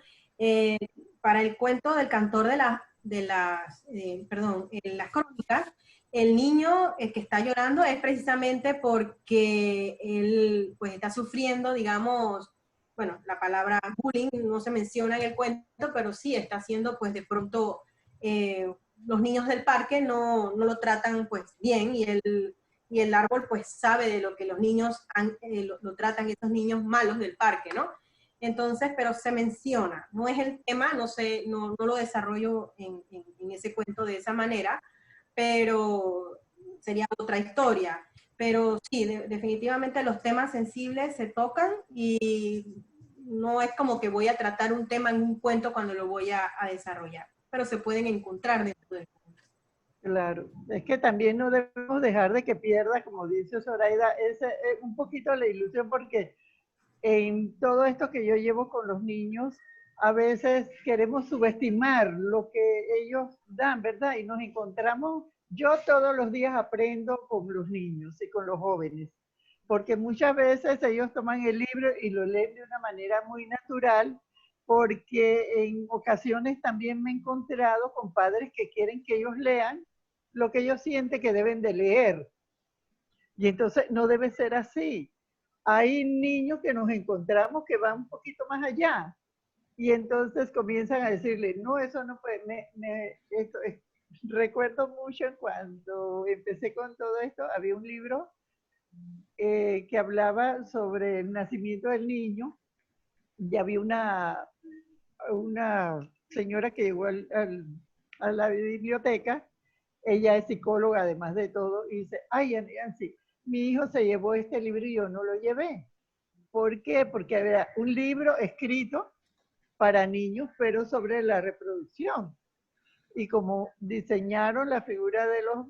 Para el cuento del cantor en las crónicas, el niño que está llorando es precisamente porque él pues está sufriendo, digamos, bueno, la palabra bullying no se menciona en el cuento, pero sí está haciendo, pues de pronto los niños del parque no lo tratan pues bien y el árbol pues sabe de lo que los niños lo tratan esos niños malos del parque, ¿no? Entonces, pero se menciona, no es el tema, no lo desarrollo en ese cuento de esa manera, pero sería otra historia. Pero sí, definitivamente los temas sensibles se tocan y no es como que voy a tratar un tema en un cuento cuando lo voy a desarrollar, pero se pueden encontrar dentro del cuento. Claro, es que también no debemos dejar de que pierda, como dice Zoraida, un poquito la ilusión, porque en todo esto que yo llevo con los niños, a veces queremos subestimar lo que ellos dan, ¿verdad? Y nos encontramos, yo todos los días aprendo con los niños y con los jóvenes, porque muchas veces ellos toman el libro y lo leen de una manera muy natural, porque en ocasiones también me he encontrado con padres que quieren que ellos lean lo que ellos sienten que deben de leer. Y entonces no debe ser así. Hay niños que nos encontramos que van un poquito más allá y entonces comienzan a decirle, no, eso no puede, recuerdo mucho cuando empecé con todo esto, había un libro que hablaba sobre el nacimiento del niño y había una señora que llegó a la biblioteca, ella es psicóloga además de todo, y dice, ay, Nancy, mi hijo se llevó este libro y yo no lo llevé. ¿Por qué? Porque había un libro escrito para niños, pero sobre la reproducción. Y como diseñaron la figura de los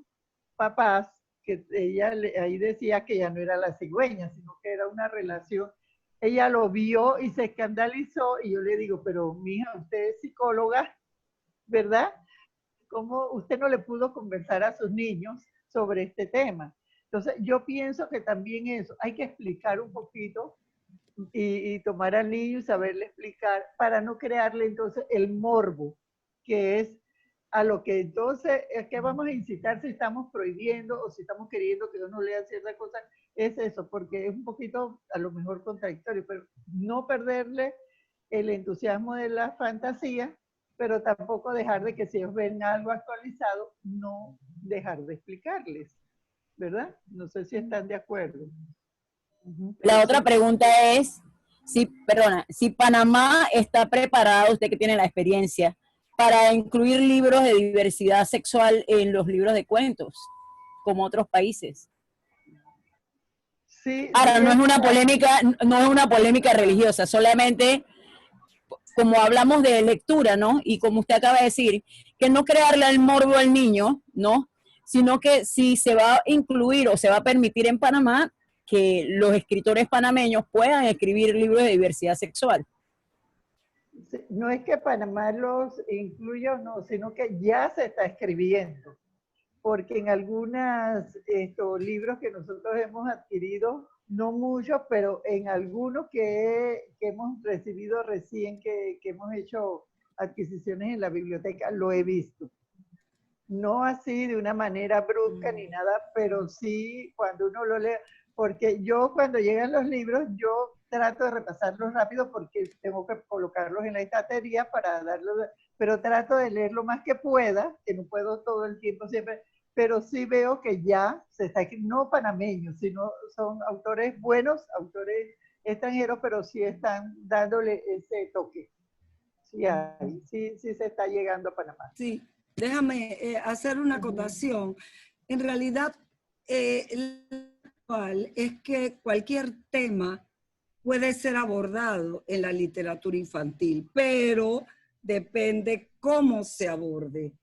papás, que ella ahí decía que ya no era la cigüeña, sino que era una relación. Ella lo vio y se escandalizó y yo le digo, pero mija, usted es psicóloga, ¿verdad? ¿Cómo usted no le pudo conversar a sus niños sobre este tema? Entonces, yo pienso que también eso, hay que explicar un poquito y tomar al niño y saberle explicar para no crearle entonces el morbo, que es a lo que entonces es que vamos a incitar si estamos prohibiendo o si estamos queriendo que uno lea cierta cosa, es eso, porque es un poquito a lo mejor contradictorio, pero no perderle el entusiasmo de la fantasía, pero tampoco dejar de que si ellos ven algo actualizado, no dejar de explicarles, ¿verdad? No sé si están de acuerdo. La otra pregunta es, si Panamá está preparado, usted que tiene la experiencia, para incluir libros de diversidad sexual en los libros de cuentos, como otros países. Sí, ahora, no es una polémica religiosa, solamente como hablamos de lectura, ¿no? Y como usted acaba de decir, que no crearle el morbo al niño, ¿no? Sino que si se va a incluir o se va a permitir en Panamá que los escritores panameños puedan escribir libros de diversidad sexual. No es que Panamá los incluya o no, sino que ya se está escribiendo. Porque en algunos libros que nosotros hemos adquirido, no muchos, pero en algunos que hemos recibido recién, que hemos hecho adquisiciones en la biblioteca, lo he visto. No así de una manera brusca ni nada, pero sí cuando uno lo lee, porque yo cuando llegan los libros, yo trato de repasarlos rápido porque tengo que colocarlos en la estantería para darlos, pero trato de leer lo más que pueda, que no puedo todo el tiempo siempre, pero sí veo que ya se está, no panameños, sino son autores buenos, autores extranjeros, pero sí están dándole ese toque. Sí, sí se está llegando a Panamá. Sí, déjame hacer una acotación. En realidad, es que cualquier tema puede ser abordado en la literatura infantil, pero depende cómo se aborde.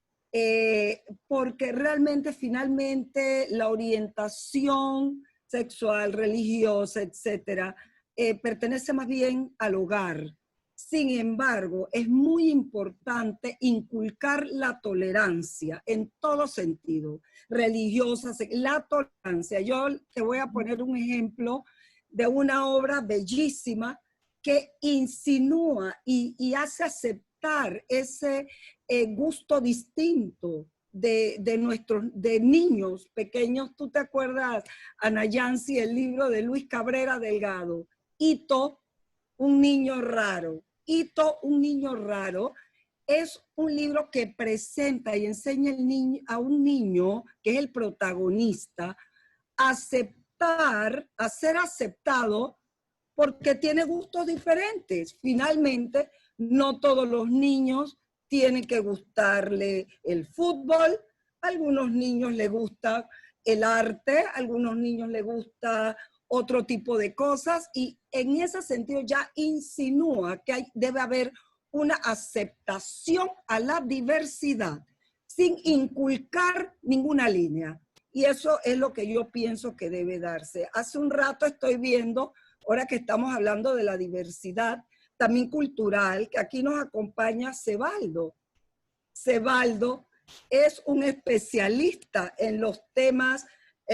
Porque realmente, finalmente, la orientación sexual, religiosa, etcétera, pertenece más bien al hogar. Sin embargo, es muy importante inculcar la tolerancia en todo sentido, religiosa, la tolerancia. Yo te voy a poner un ejemplo de una obra bellísima que insinúa y hace aceptar ese gusto distinto de niños pequeños. ¿Tú te acuerdas, Ana Yancy, el libro de Luis Cabrera Delgado? Hito, un niño raro. Hito, un niño raro, es un libro que presenta y enseña a un niño, que es el protagonista, a ser aceptado porque tiene gustos diferentes. Finalmente, no todos los niños tienen que gustarle el fútbol, a algunos niños les gusta el arte, a algunos niños les gusta otro tipo de cosas, y en ese sentido ya insinúa que debe haber una aceptación a la diversidad sin inculcar ninguna línea. Y eso es lo que yo pienso que debe darse. Hace un rato estoy viendo, ahora que estamos hablando de la diversidad, también cultural, que aquí nos acompaña Cebaldo. Cebaldo es un especialista en los temas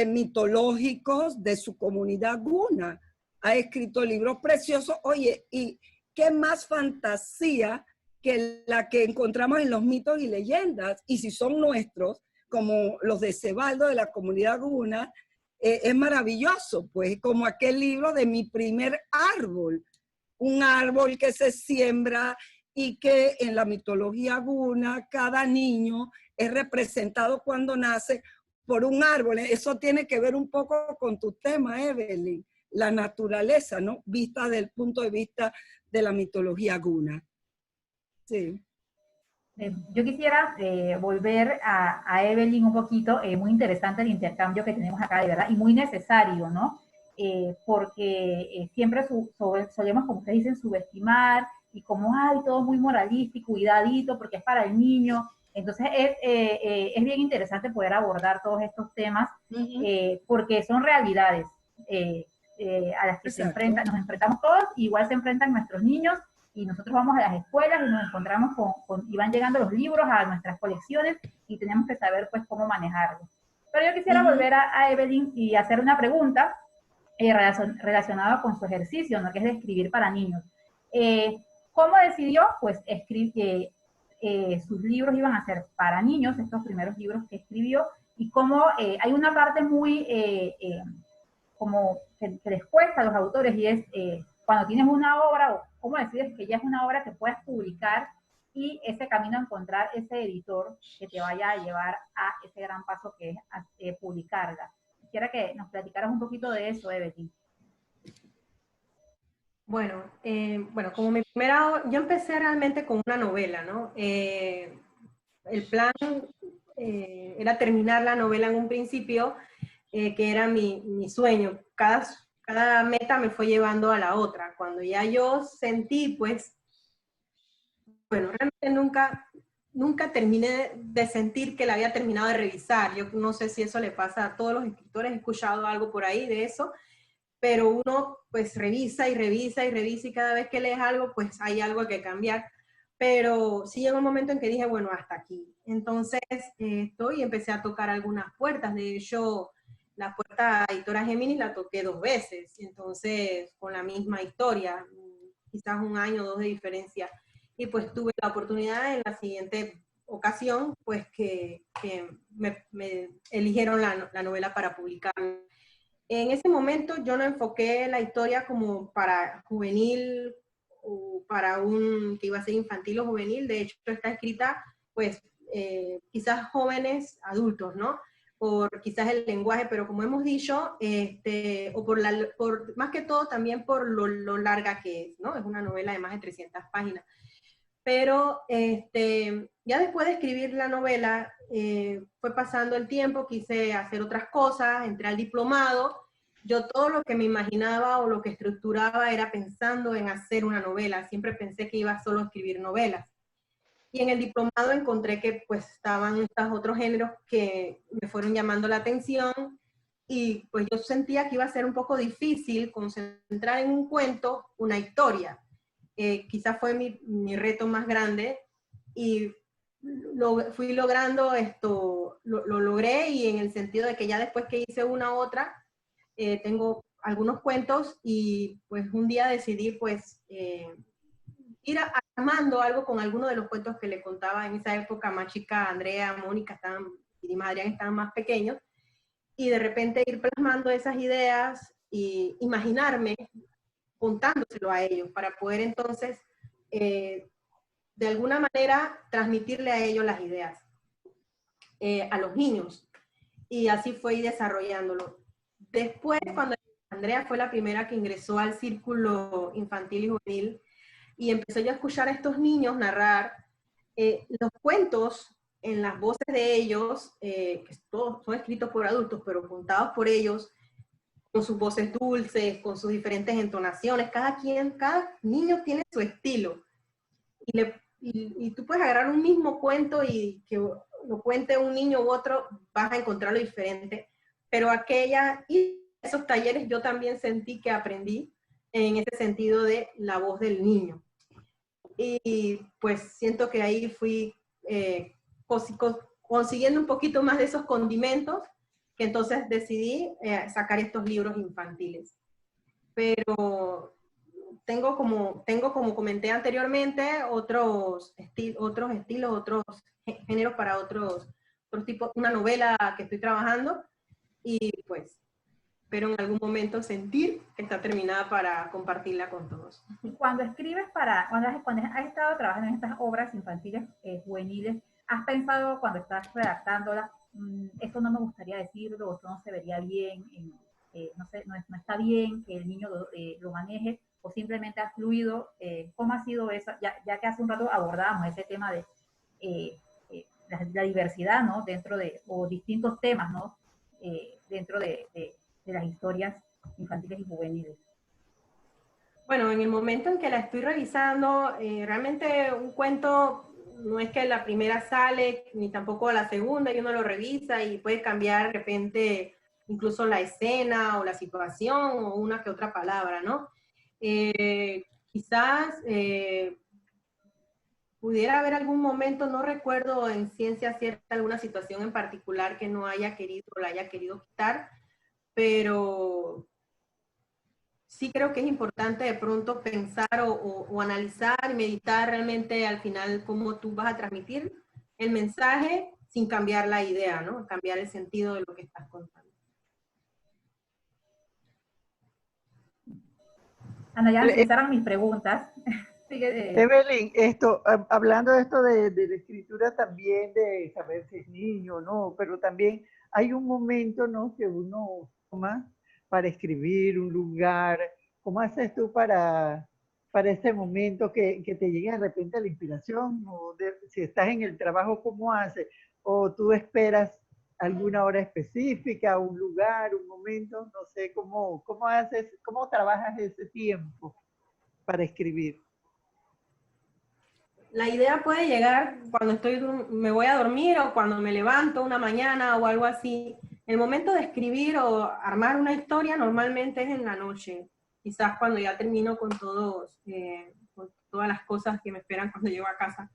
mitológicos de su comunidad guna. Ha escrito libros preciosos. Oye, ¿y qué más fantasía que la que encontramos en los mitos y leyendas? Y si son nuestros, como los de Cebaldo de la comunidad guna, es maravilloso, pues, como aquel libro de Mi primer árbol, un árbol que se siembra y que en la mitología guna cada niño es representado cuando nace por un árbol. Eso tiene que ver un poco con tu tema, Evelyn, la naturaleza, ¿no? Vista desde el punto de vista de la mitología guna. Sí. Yo quisiera volver a Evelyn un poquito, muy interesante el intercambio que tenemos acá, de verdad, y muy necesario, ¿no? Porque siempre solemos, como ustedes dicen, subestimar, y como, ay, todo muy moralista y cuidadito, porque es para el niño. Entonces es bien interesante poder abordar todos estos temas, porque son realidades a las que nos enfrentamos todos, igual se enfrentan nuestros niños, y nosotros vamos a las escuelas y nos encontramos y van llegando los libros a nuestras colecciones, y tenemos que saber pues cómo manejarlos. Pero yo quisiera volver a Evelyn y hacer una pregunta, relacionado con su ejercicio, ¿no? Que es de escribir para niños. ¿Cómo decidió? Pues sus libros iban a ser para niños, estos primeros libros que escribió, y como hay una parte muy como que les cuesta a los autores, y es cuando tienes una obra, o cómo decides que ya es una obra que puedes publicar, y ese camino a encontrar ese editor que te vaya a llevar a ese gran paso que es publicarla. Quisiera que nos platicaras un poquito de eso, Evelyn. Bueno, como mi primera, yo empecé realmente con una novela, ¿no? El plan era terminar la novela en un principio, que era mi sueño. Cada meta me fue llevando a la otra. Cuando ya yo sentí, pues, bueno, realmente nunca terminé de sentir que la había terminado de revisar. Yo no sé si eso le pasa a todos los escritores, he escuchado algo por ahí de eso, pero uno pues revisa y revisa y revisa, y cada vez que lees algo, pues hay algo que cambiar. Pero sí llegó un momento en que dije, bueno, hasta aquí. Entonces empecé a tocar algunas puertas. De hecho, la puerta de Editora Géminis la toqué 2 veces, entonces con la misma historia, quizás 1 año o 2 de diferencia. Y pues tuve la oportunidad en la siguiente ocasión, pues que me eligieron la novela para publicar. En ese momento yo no enfoqué la historia como para juvenil o para que iba a ser infantil o juvenil. De hecho está escrita pues quizás jóvenes adultos, ¿no? Por quizás el lenguaje, pero como hemos dicho, o por más que todo también por lo larga que es, ¿no? Es una novela de más de 300 páginas. Pero ya después de escribir la novela, fue pasando el tiempo, quise hacer otras cosas, entré al diplomado. Yo todo lo que me imaginaba o lo que estructuraba era pensando en hacer una novela. Siempre pensé que iba solo a escribir novelas. Y en el diplomado encontré que pues estaban estos otros géneros que me fueron llamando la atención, y pues yo sentía que iba a ser un poco difícil concentrar en un cuento una historia. Quizás fue mi reto más grande, y fui logrando esto, lo logré, y en el sentido de que ya después que hice una u otra, tengo algunos cuentos, y pues un día decidí pues ir armando algo con algunos de los cuentos que le contaba en esa época más chica. Andrea, Mónica y Adrián estaban más pequeños, y de repente ir plasmando esas ideas y imaginarme contándoselo a ellos, para poder entonces de alguna manera transmitirle a ellos las ideas, a los niños, y así fue ir desarrollándolo. Después, cuando Andrea fue la primera que ingresó al círculo infantil y juvenil, y empezó yo a escuchar a estos niños narrar los cuentos en las voces de ellos, que todos son escritos por adultos, pero contados por ellos, con sus voces dulces, con sus diferentes entonaciones. Cada niño tiene su estilo. Y tú puedes agarrar un mismo cuento y que lo cuente un niño u otro, vas a encontrarlo diferente. Pero y esos talleres yo también sentí que aprendí en ese sentido de la voz del niño. Y pues siento que ahí fui consiguiendo un poquito más de esos condimentos, que entonces decidí sacar estos libros infantiles. Pero tengo como comenté anteriormente, otros estilos, otros géneros para otros tipos, una novela que estoy trabajando, y pues espero en algún momento sentir que está terminada para compartirla con todos. Y cuando escribes cuando has estado trabajando en estas obras infantiles, juveniles, ¿has pensado cuando estás redactándolas, esto no me gustaría decirlo, o esto no se vería bien, no sé, no está bien que el niño lo maneje, o simplemente ha fluido? ¿Cómo ha sido eso? Ya que hace un rato abordábamos ese tema de la diversidad, ¿no? O distintos temas, ¿no? Dentro de las historias infantiles y juveniles. Bueno, en el momento en que la estoy revisando, realmente un cuento no es que la primera sale, ni tampoco la segunda, y uno lo revisa y puede cambiar de repente incluso la escena o la situación o una que otra palabra, ¿no? Quizás pudiera haber algún momento, no recuerdo en ciencia cierta alguna situación en particular que no haya querido o la haya querido quitar, pero sí creo que es importante de pronto pensar o analizar y meditar realmente al final cómo tú vas a transmitir el mensaje sin cambiar la idea, ¿no? Cambiar el sentido de lo que estás contando. Ana, ya empezaron mis preguntas. Evelyn, hablando de esto de la escritura también, de saber si es niño o no, pero también hay un momento, ¿no?, que uno toma para escribir, un lugar. ¿Cómo haces tú para ese momento que te llegue de repente la inspiración? O si estás en el trabajo, ¿cómo haces? ¿O tú esperas alguna hora específica, un lugar, un momento? No sé, ¿cómo haces, cómo trabajas ese tiempo para escribir? La idea puede llegar cuando me voy a dormir o cuando me levanto una mañana o algo así. El momento de escribir o armar una historia normalmente es en la noche, quizás cuando ya termino con con todas las cosas que me esperan cuando llego a casa.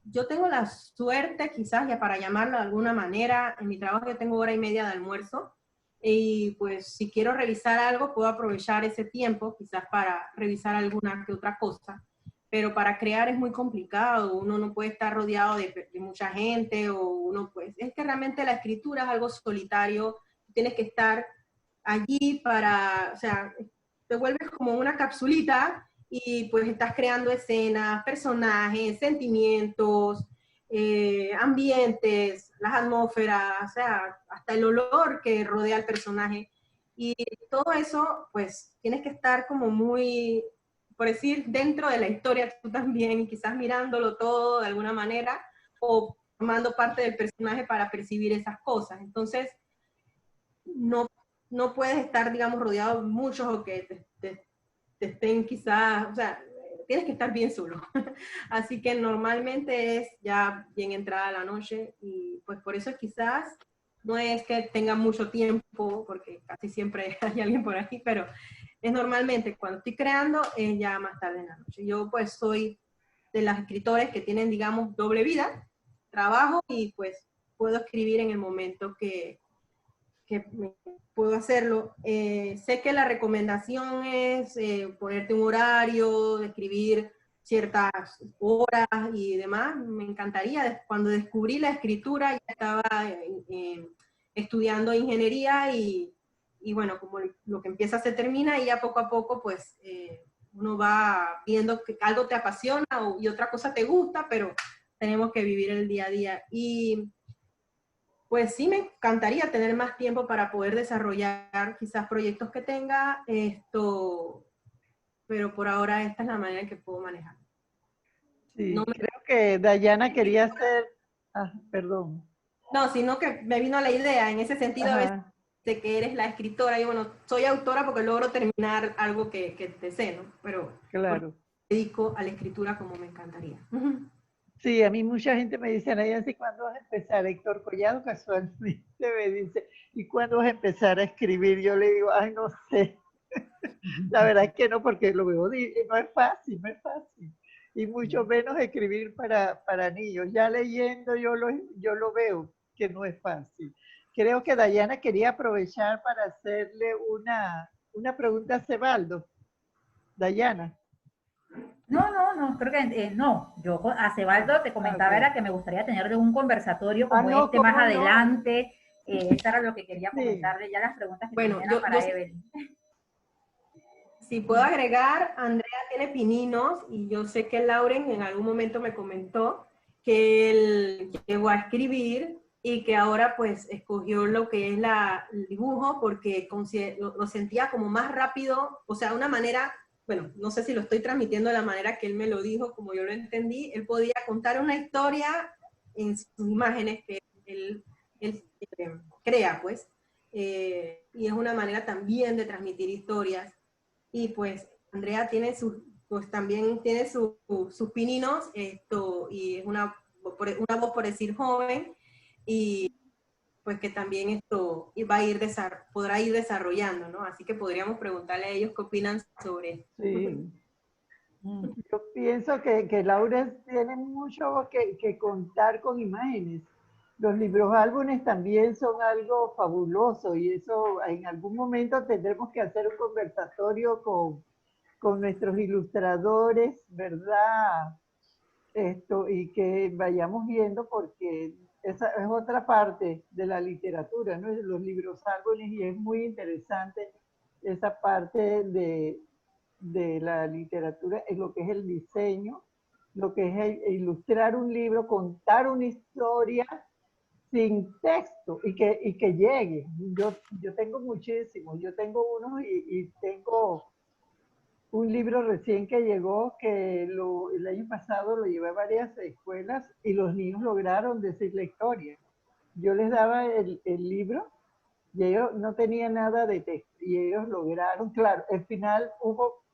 Yo tengo la suerte, quizás, ya para llamarlo de alguna manera, en mi trabajo yo tengo 1:30 de almuerzo, y pues si quiero revisar algo, puedo aprovechar ese tiempo, quizás para revisar alguna que otra cosa, pero para crear es muy complicado, uno no puede estar rodeado de mucha gente, o uno pues, es que realmente la escritura es algo solitario, tienes que estar allí o sea, te vuelves como una capsulita, y pues estás creando escenas, personajes, sentimientos, ambientes, las atmósferas, o sea, hasta el olor que rodea al personaje. Y todo eso, pues, tienes que estar como muy, por decir, dentro de la historia tú también, quizás mirándolo todo de alguna manera, o formando parte del personaje para percibir esas cosas. Entonces, no puedes estar, digamos, rodeado de muchos o que te estén quizás, o sea, tienes que estar bien solo. Así que normalmente es ya bien entrada la noche, y pues por eso quizás no es que tenga mucho tiempo, porque casi siempre hay alguien por aquí, pero es normalmente cuando estoy creando es ya más tarde en la noche. Yo pues soy de las escritores que tienen, digamos, doble vida, trabajo y pues puedo escribir en el momento que puedo hacerlo. Sé que la recomendación es ponerte un horario, escribir ciertas horas y demás. Me encantaría. Cuando descubrí la escritura, ya estaba estudiando ingeniería, y bueno, como lo que empieza se termina, y ya poco a poco pues uno va viendo que algo te apasiona y otra cosa te gusta, pero tenemos que vivir el día a día. Y pues sí, me encantaría tener más tiempo para poder desarrollar quizás proyectos que tenga, pero por ahora esta es la manera en que puedo manejar. Sí, No, creo que Dayana quería hacer, perdón. no, sino que me vino la idea en ese sentido, a veces, Ajá, de que eres la escritora, y bueno, soy autora porque logro terminar algo que deseo, ¿no? Pero claro. me dedico a la escritura como me encantaría. Sí, a mí mucha gente me dice, Nancy, ¿cuándo vas a empezar? Héctor Collado casualmente me dice, ¿y cuándo vas a empezar a escribir? Yo le digo, ay, no sé. La verdad es que no, porque lo veo, no es fácil, no es fácil. Y mucho menos escribir para niños. Ya leyendo yo lo veo que no es fácil. Creo que Dayana quería aprovechar para hacerle una pregunta a Cebaldo. Dayana. No, creo que no. Yo a Cebaldo te comentaba Ok. era que me gustaría tener un conversatorio como No, este más ¿cómo no? adelante. Eso era lo que quería Sí. comentarle, ya las preguntas que Bueno, tenían para Evelyn. si puedo agregar, Andrea tiene pininos, y yo sé que Lauren en algún momento me comentó que él llegó a escribir y que ahora pues escogió lo que es el dibujo porque lo sentía como más rápido, o sea, una manera, bueno, no sé si lo estoy transmitiendo de la manera que él me lo dijo, como yo lo entendí, él podía contar una historia en sus imágenes que él crea, pues, y es una manera también de transmitir historias. Y pues Andrea tiene también tiene sus pininos, y es una voz, por decir, joven, y pues que también podrá ir desarrollando, ¿no? Así que podríamos preguntarle a ellos qué opinan sobre esto. Sí. Yo pienso que Laura tiene mucho que contar con imágenes. Los libros álbumes también son algo fabuloso y eso en algún momento tendremos que hacer un conversatorio con nuestros ilustradores, ¿verdad? Y que vayamos viendo porque esa es otra parte de la literatura, ¿no? Los libros álbumes, y es muy interesante esa parte de la literatura, en lo que es el diseño, lo que es ilustrar un libro, contar una historia sin texto y que llegue. Yo tengo muchísimos, yo tengo unos y tengo un libro recién que llegó que el año pasado lo llevé a varias escuelas y los niños lograron decir la historia. Yo les daba el libro y ellos no tenían nada de texto y ellos lograron, claro, al final hubo,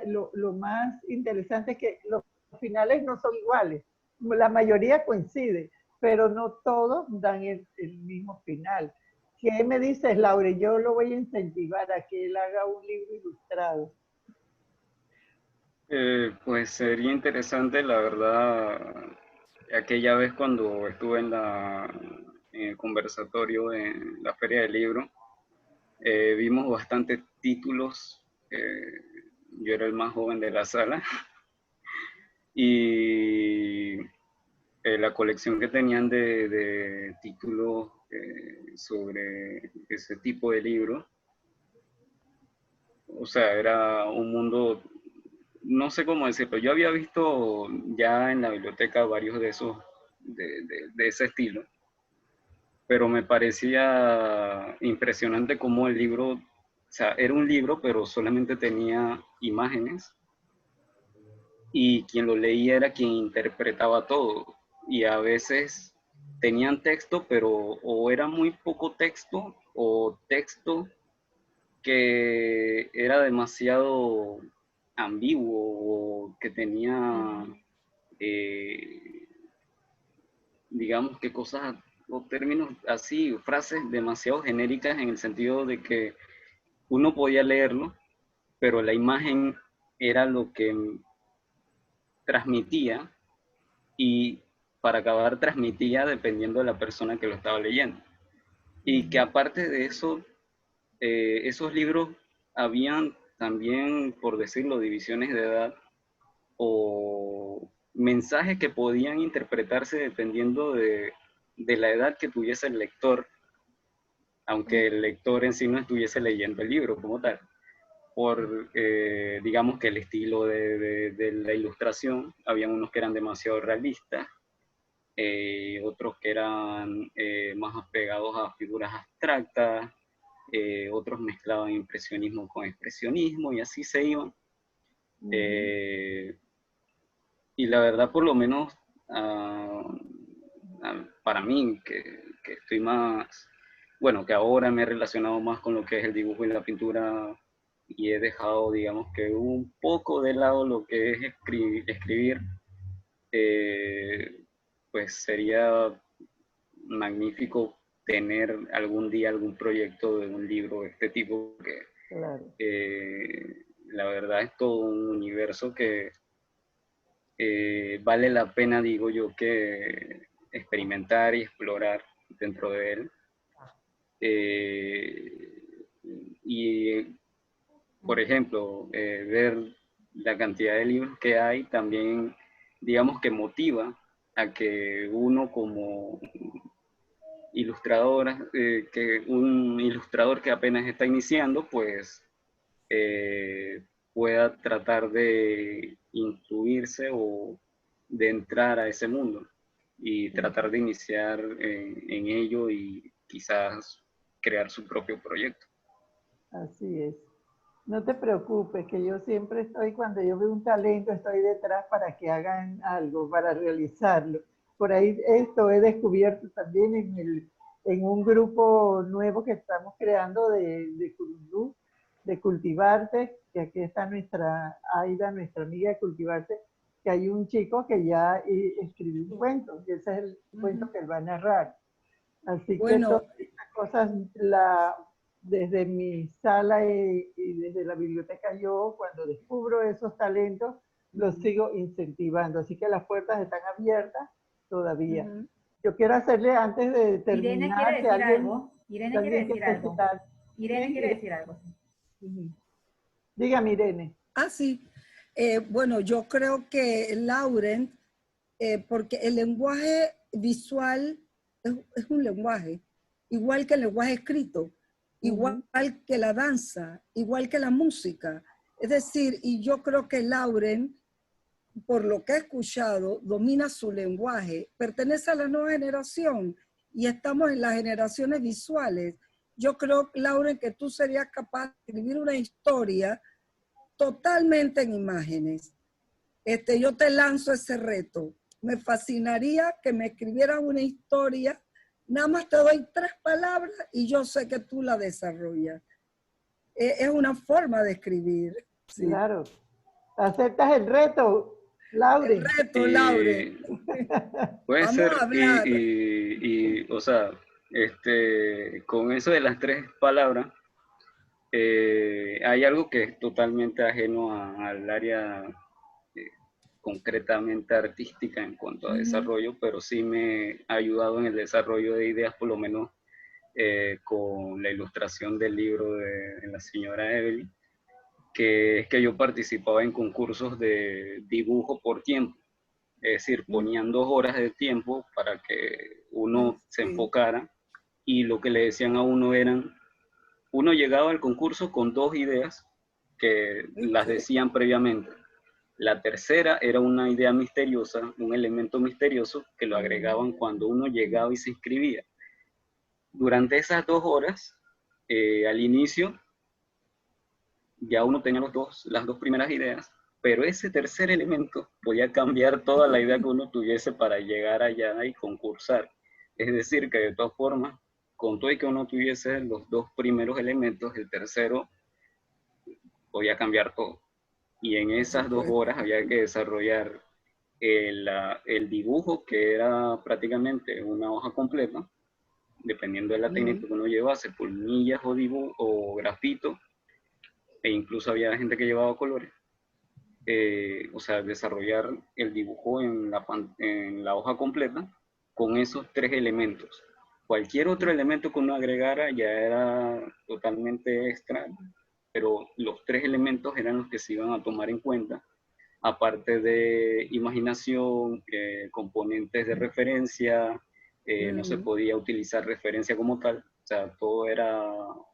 lo más interesante es que los finales no son iguales, la mayoría coincide, pero no todos dan el mismo final. ¿Qué me dices, Laura? Yo lo voy a incentivar a que él haga un libro ilustrado. Pues sería interesante, la verdad, aquella vez cuando estuve en el conversatorio en la Feria del Libro, vimos bastantes títulos. Yo era el más joven de la sala y la colección que tenían de títulos sobre ese tipo de libros, o sea, era un mundo, no sé cómo decirlo. Yo había visto ya en la biblioteca varios de esos, de ese estilo, pero me parecía impresionante cómo el libro, o sea, era un libro, pero solamente tenía imágenes y quien lo leía era quien interpretaba todo. Y a veces tenían texto, pero o era muy poco texto o texto que era demasiado ambiguo o que tenía, digamos que cosas o términos así, frases demasiado genéricas en el sentido de que uno podía leerlo, pero la imagen era lo que transmitía y para acabar transmitía dependiendo de la persona que lo estaba leyendo. Y que aparte de eso, esos libros habían también, por decirlo, divisiones de edad o mensajes que podían interpretarse dependiendo de la edad que tuviese el lector, aunque el lector en sí no estuviese leyendo el libro como tal, por, digamos que el estilo de la ilustración, habían unos que eran demasiado realistas, otros que eran más apegados a figuras abstractas, otros mezclaban impresionismo con expresionismo y así se iban. Y la verdad, por lo menos para mí, que estoy más, bueno, que ahora me he relacionado más con lo que es el dibujo y la pintura y he dejado, digamos que un poco de lado lo que es escribir, pues sería magnífico tener algún día algún proyecto de un libro de este tipo, que Claro. La verdad es todo un universo que vale la pena, digo yo, que experimentar y explorar dentro de él. Y, por ejemplo, ver la cantidad de libros que hay también, digamos que motiva a que uno como ilustradora, que un ilustrador que apenas está iniciando, pues pueda tratar de incluirse o de entrar a ese mundo y tratar de iniciar en ello y quizás crear su propio proyecto. Así es. No te preocupes, que yo siempre estoy, cuando yo veo un talento, estoy detrás para que hagan algo, para realizarlo. Por ahí esto he descubierto también en un grupo nuevo que estamos creando de Curundú, de Cultivarte, que aquí está nuestra Aida, nuestra amiga de Cultivarte, que hay un chico que ya escribió un cuento, y ese es el cuento que él va a narrar. Así Bueno, que todas estas cosas, desde mi sala y desde la biblioteca, yo cuando descubro esos talentos, los sigo incentivando. Así que las puertas están abiertas todavía. yo quiero hacerle antes de terminar. Irene quiere si decir alguien- algo. Irene si alguien quiere decir quiere algo. citar. Irene Sí, quiere decir algo. Ujú. Dígame, Irene. Ah, sí. Bueno, yo creo que Lauren, porque el lenguaje visual es un lenguaje, igual que el lenguaje escrito, igual que la danza, igual que la música. Es decir, y yo creo que Lauren, por lo que he escuchado, domina su lenguaje, pertenece a la nueva generación y estamos en las generaciones visuales. Yo creo, Lauren, que tú serías capaz de escribir una historia totalmente en imágenes. Yo te lanzo ese reto. Me fascinaría que me escribieran una historia. Nada más te doy 3 palabras y yo sé que tú la desarrollas. Es una forma de escribir. Sí. Claro. ¿Aceptas el reto, Lauren? El reto, Lauren. Puede Vamos ser, a hablar. o sea, con eso de las 3 palabras, hay algo que es totalmente ajeno al área concretamente artística en cuanto a desarrollo, pero sí me ha ayudado en el desarrollo de ideas, por lo menos con la ilustración del libro de la señora Evelyn, que es que yo participaba en concursos de dibujo por tiempo. Es decir, ponían 2 horas de tiempo para que uno se enfocara, y lo que le decían a uno uno llegaba al concurso con 2 ideas que las decían previamente. La tercera era una idea misteriosa, un elemento misterioso que lo agregaban cuando uno llegaba y se inscribía. Durante esas 2 horas, al inicio, ya uno tenía las 2 primeras ideas, pero ese tercer elemento podía cambiar toda la idea que uno tuviese para llegar allá y concursar. Es decir, que de todas formas, con todo y que uno tuviese los 2 primeros elementos, el tercero podía cambiar todo. Y en esas 2 horas había que desarrollar el dibujo, que era prácticamente una hoja completa, dependiendo de la técnica que uno llevase, polillas o grafito, e incluso había gente que llevaba colores. O sea, desarrollar el dibujo en la hoja completa con esos 3 elementos. Cualquier otro elemento que uno agregara ya era totalmente extra, pero los 3 elementos eran los que se iban a tomar en cuenta, aparte de imaginación, componentes de referencia, no se podía utilizar referencia como tal, o sea, todo era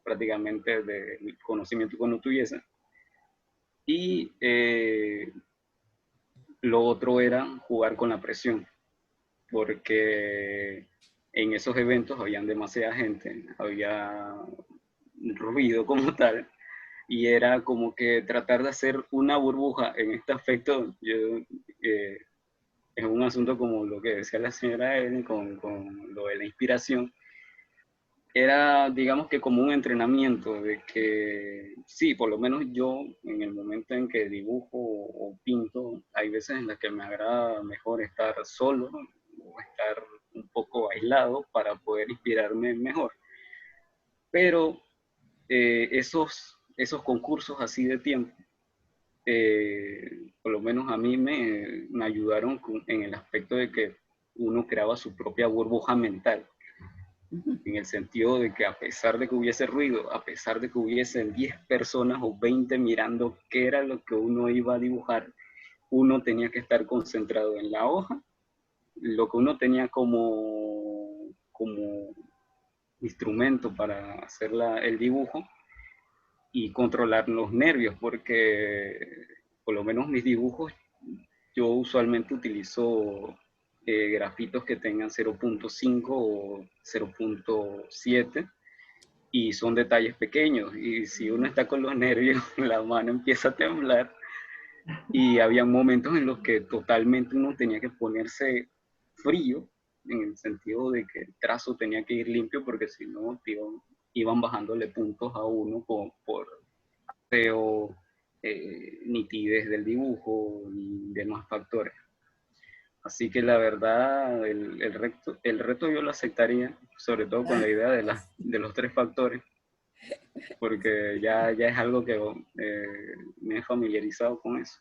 prácticamente del conocimiento que uno tuviese. Y lo otro era jugar con la presión, porque en esos eventos habían demasiada gente, había ruido como tal, y era como que tratar de hacer una burbuja en este aspecto. Es un asunto como lo que decía la señora Evelyn con lo de la inspiración. Era, digamos que como un entrenamiento de que, sí, por lo menos yo, en el momento en que dibujo o pinto, hay veces en las que me agrada mejor estar solo o estar un poco aislado para poder inspirarme mejor. Pero esos concursos así de tiempo, por lo menos a mí me ayudaron en el aspecto de que uno creaba su propia burbuja mental, en el sentido de que a pesar de que hubiese ruido, a pesar de que hubiesen 10 personas o 20 mirando qué era lo que uno iba a dibujar, uno tenía que estar concentrado en la hoja, lo que uno tenía como instrumento para hacer el dibujo, y controlar los nervios, porque por lo menos mis dibujos, yo usualmente utilizo grafitos que tengan 0.5 o 0.7, y son detalles pequeños, y si uno está con los nervios, la mano empieza a temblar, y había momentos en los que totalmente uno tenía que ponerse frío, en el sentido de que el trazo tenía que ir limpio, porque si no, iban bajándole puntos a uno por nitidez del dibujo y demás factores. Así que la verdad, el reto yo lo aceptaría, sobre todo con la idea de los 3 factores, porque ya es algo que me he familiarizado con eso.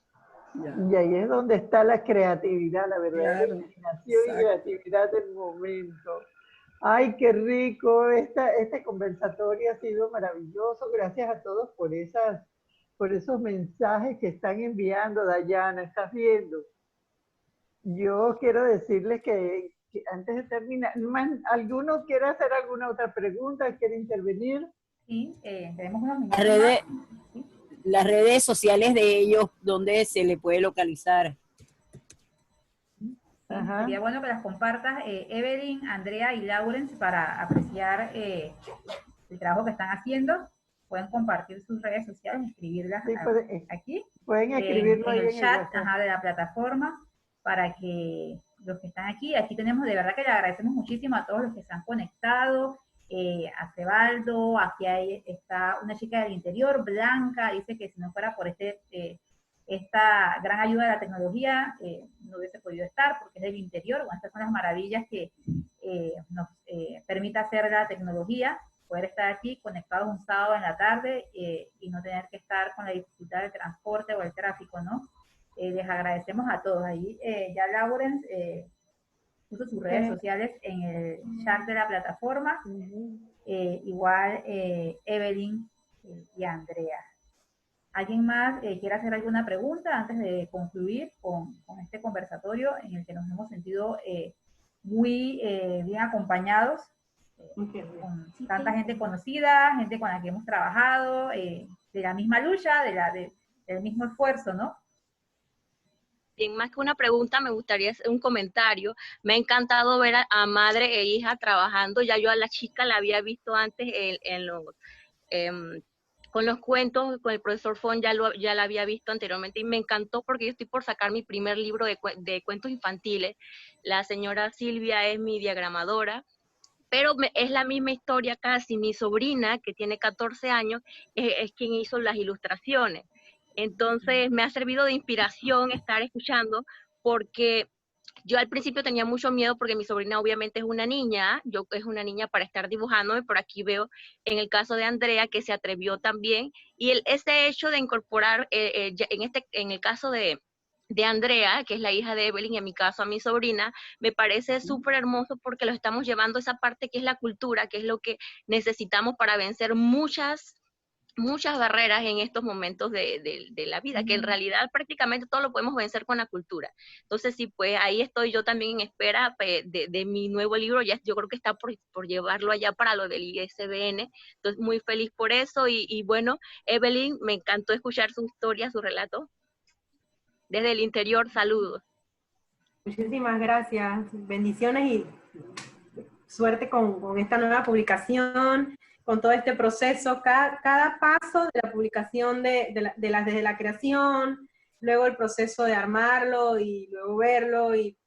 Y ahí es donde está la creatividad, la verdadera Claro, imaginación y exacto. creatividad del momento. Ay, qué rico, este conversatorio ha sido maravilloso. Gracias a todos por esos mensajes que están enviando. Dayana, ¿estás viendo? Yo quiero decirles que antes de terminar, ¿alguno quiere hacer alguna otra pregunta? ¿Quiere intervenir? Sí, tenemos unos Las minutos redes, más. ¿Sí? las redes sociales de ellos, ¿dónde se le puede localizar? Sí, Ajá. sería bueno que las compartas, Evelyn, Andrea y Lawrence, para apreciar el trabajo que están haciendo. Pueden compartir sus redes sociales, escribirlas Sí, aquí, pueden escribirlo en ahí el en el chat WhatsApp. de la plataforma, para que los que están aquí tenemos, de verdad que le agradecemos muchísimo a todos los que se han conectado, a Cebaldo, aquí está una chica del interior, Blanca, dice que si no fuera por esta gran ayuda de la tecnología, no hubiese podido estar porque es del interior. Bueno, estas son las maravillas que nos permite hacer la tecnología, poder estar aquí conectados un sábado en la tarde y no tener que estar con la dificultad del transporte o el tráfico, ¿no? Les agradecemos a todos. Ahí ya Lawrence puso sus redes sociales en el chat de la plataforma, igual Evelyn y Andrea. ¿Alguien más quiere hacer alguna pregunta antes de concluir con este conversatorio en el que nos hemos sentido muy bien acompañados, con tanta gente conocida, gente con la que hemos trabajado, de la misma lucha, del mismo esfuerzo, ¿no? Bien, más que una pregunta, me gustaría hacer un comentario. Me ha encantado ver a madre e hija trabajando. Ya yo a la chica la había visto antes con los cuentos, con el profesor Fon ya la había visto anteriormente y me encantó porque yo estoy por sacar mi primer libro de cuentos infantiles. La señora Silvia es mi diagramadora, pero es la misma historia casi. Mi sobrina, que tiene 14 años, es quien hizo las ilustraciones. Entonces me ha servido de inspiración estar escuchando, porque yo al principio tenía mucho miedo porque mi sobrina obviamente es una niña, es una niña para estar dibujándome, pero aquí veo en el caso de Andrea que se atrevió también, y ese hecho de incorporar, en el caso de Andrea, que es la hija de Evelyn, y en mi caso a mi sobrina, me parece súper hermoso porque lo estamos llevando a esa parte que es la cultura, que es lo que necesitamos para vencer muchas barreras en estos momentos de la vida, que en realidad prácticamente todo lo podemos vencer con la cultura. Entonces, sí, pues ahí estoy yo también en espera de mi nuevo libro. Ya yo creo que está por llevarlo allá para lo del ISBN. Entonces, muy feliz por eso. Y bueno, Evelyn, me encantó escuchar su historia, su relato. Desde el interior, saludos. Muchísimas gracias. Bendiciones y suerte con esta nueva publicación, con todo este proceso, cada paso de la publicación desde la creación, luego el proceso de armarlo y luego verlo, y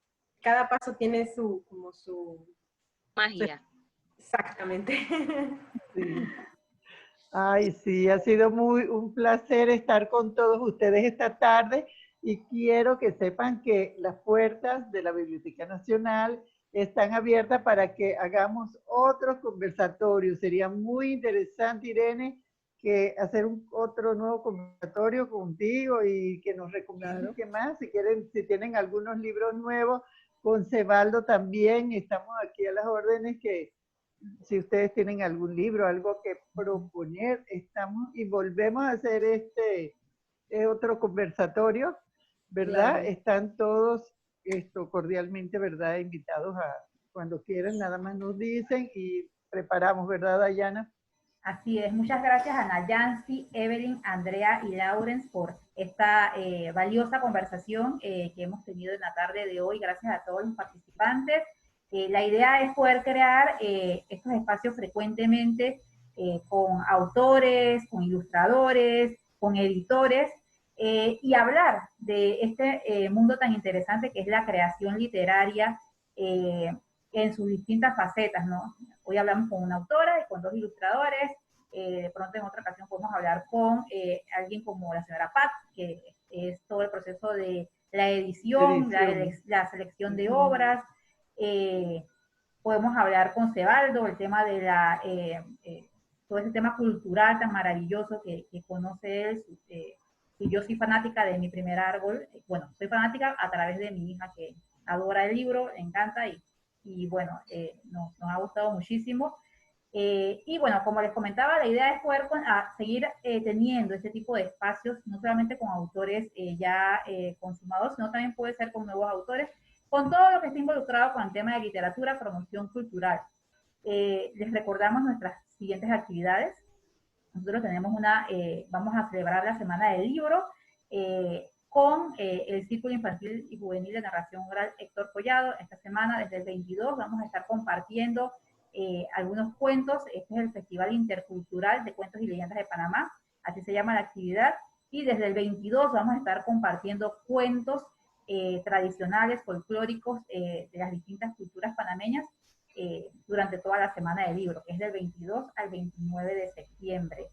cada paso tiene su magia. Exactamente. Sí. Ay, sí, ha sido un placer estar con todos ustedes esta tarde y quiero que sepan que las puertas de la Biblioteca Nacional están abiertas para que hagamos otros conversatorios. Sería muy interesante, Irene, que hacer otro nuevo conversatorio contigo y que nos recomienden qué más. Si quieren, si tienen algunos libros nuevos, con Cebaldo también, estamos aquí a las órdenes, que si ustedes tienen algún libro, algo que proponer, estamos y volvemos a hacer otro conversatorio, ¿verdad? Claro. Están todos cordialmente, ¿verdad? Invitados a cuando quieran, nada más nos dicen y preparamos, ¿verdad, Dayana? Así es. Muchas gracias a Nayansi, Evelyn, Andrea y Lawrence por esta valiosa conversación que hemos tenido en la tarde de hoy. Gracias a todos los participantes. La idea es poder crear estos espacios frecuentemente con autores, con ilustradores, con editores, y hablar de este mundo tan interesante que es la creación literaria en sus distintas facetas, ¿no? Hoy hablamos con una autora y con dos ilustradores, de pronto en otra ocasión podemos hablar con alguien como la señora Pat, que es todo el proceso de la edición. La selección de obras. Podemos hablar con Cebaldo, el tema de todo ese tema cultural tan maravilloso que conoce él, y yo soy fanática de Mi Primer Árbol. Bueno, soy fanática a través de mi hija que adora el libro, le encanta y bueno, nos ha gustado muchísimo. Y bueno, como les comentaba, la idea es poder seguir teniendo este tipo de espacios, no solamente con autores ya consumados, sino también puede ser con nuevos autores, con todo lo que esté involucrado con el tema de literatura, promoción cultural. Les recordamos nuestras siguientes actividades. Nosotros tenemos vamos a celebrar la Semana del Libro con el Círculo Infantil y Juvenil de Narración Oral Héctor Collado. Esta semana, desde el 22, vamos a estar compartiendo algunos cuentos. Este es el Festival Intercultural de Cuentos y Leyendas de Panamá, así se llama la actividad, y desde el 22 vamos a estar compartiendo cuentos tradicionales, folclóricos de las distintas culturas panameñas durante toda la Semana del Libro, que es del 22 al 29 de septiembre.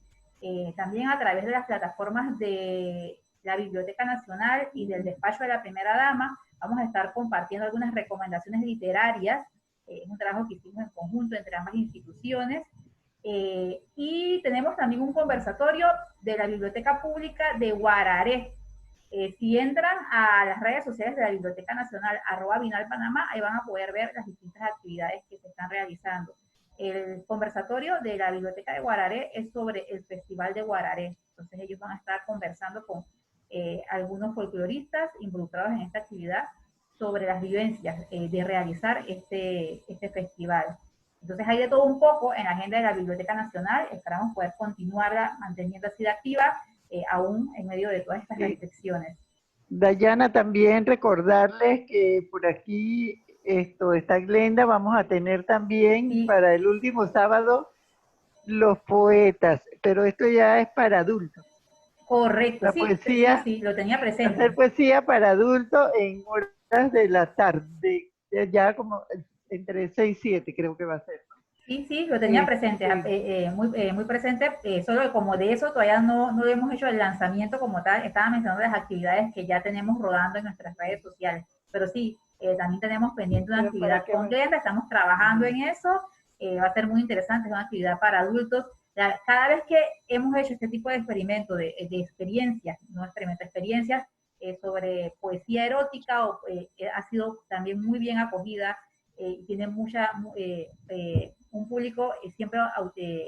También a través de las plataformas de la Biblioteca Nacional y del Despacho de la Primera Dama, vamos a estar compartiendo algunas recomendaciones literarias. Es un trabajo que hicimos en conjunto entre ambas instituciones. Y tenemos también un conversatorio de la Biblioteca Pública de Guararé. Si entran a las redes sociales de la Biblioteca Nacional, @BinalPanamá, ahí van a poder ver las distintas actividades que se están realizando. El conversatorio de la Biblioteca de Guararé es sobre el Festival de Guararé. Entonces ellos van a estar conversando con algunos folcloristas involucrados en esta actividad sobre las vivencias de realizar este festival. Entonces hay de todo un poco en la agenda de la Biblioteca Nacional. Esperamos poder continuarla manteniendo así de activa, aún en medio de todas estas restricciones. Dayana, también recordarles que por aquí está Glenda, vamos a tener también para el último sábado los poetas, pero esto ya es para adultos. Correcto, La poesía, sí, lo tenía presente. Hacer poesía para adultos en horas de la tarde, ya como entre 6 y 7 creo que va a ser. Sí, lo tenía presente, muy presente, solo que como de eso todavía no hemos hecho el lanzamiento como tal. Estaba mencionando las actividades que ya tenemos rodando en nuestras redes sociales, pero sí, también tenemos pendiente una actividad con Glenda, estamos trabajando en eso, va a ser muy interesante, es una actividad para adultos. Cada vez que hemos hecho este tipo de experimento, de experiencias, no experimento, experiencias sobre poesía erótica, ha sido también muy bien acogida y tiene un público siempre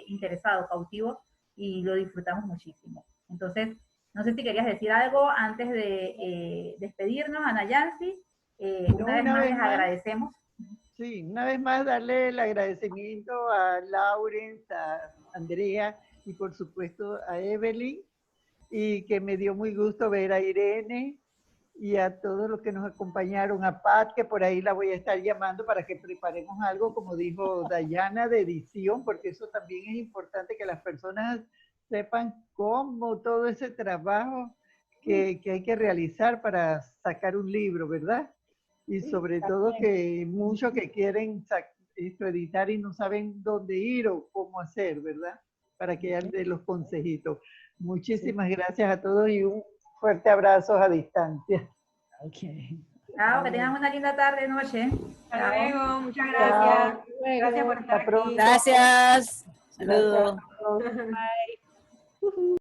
interesado, cautivo, y lo disfrutamos muchísimo. Entonces, no sé si querías decir algo antes de despedirnos, Ana Yancy. Una vez más les agradecemos. Sí, una vez más darle el agradecimiento a Laurence, a Andrea y por supuesto a Evelyn, y que me dio muy gusto ver a Irene y a todos los que nos acompañaron, a Pat, que por ahí la voy a estar llamando para que preparemos algo, como dijo Dayana, de edición, porque eso también es importante, que las personas sepan cómo todo ese trabajo que hay que realizar para sacar un libro, ¿verdad? Y sobre todo que muchos que quieren editar y no saben dónde ir o cómo hacer, ¿verdad? Para que hayan de los consejitos. Muchísimas gracias a todos y un fuerte abrazo a distancia. Chao, que tengan una linda tarde, noche. Hasta luego, muchas gracias. Gracias por estar aquí. Gracias. Saludos. Bye.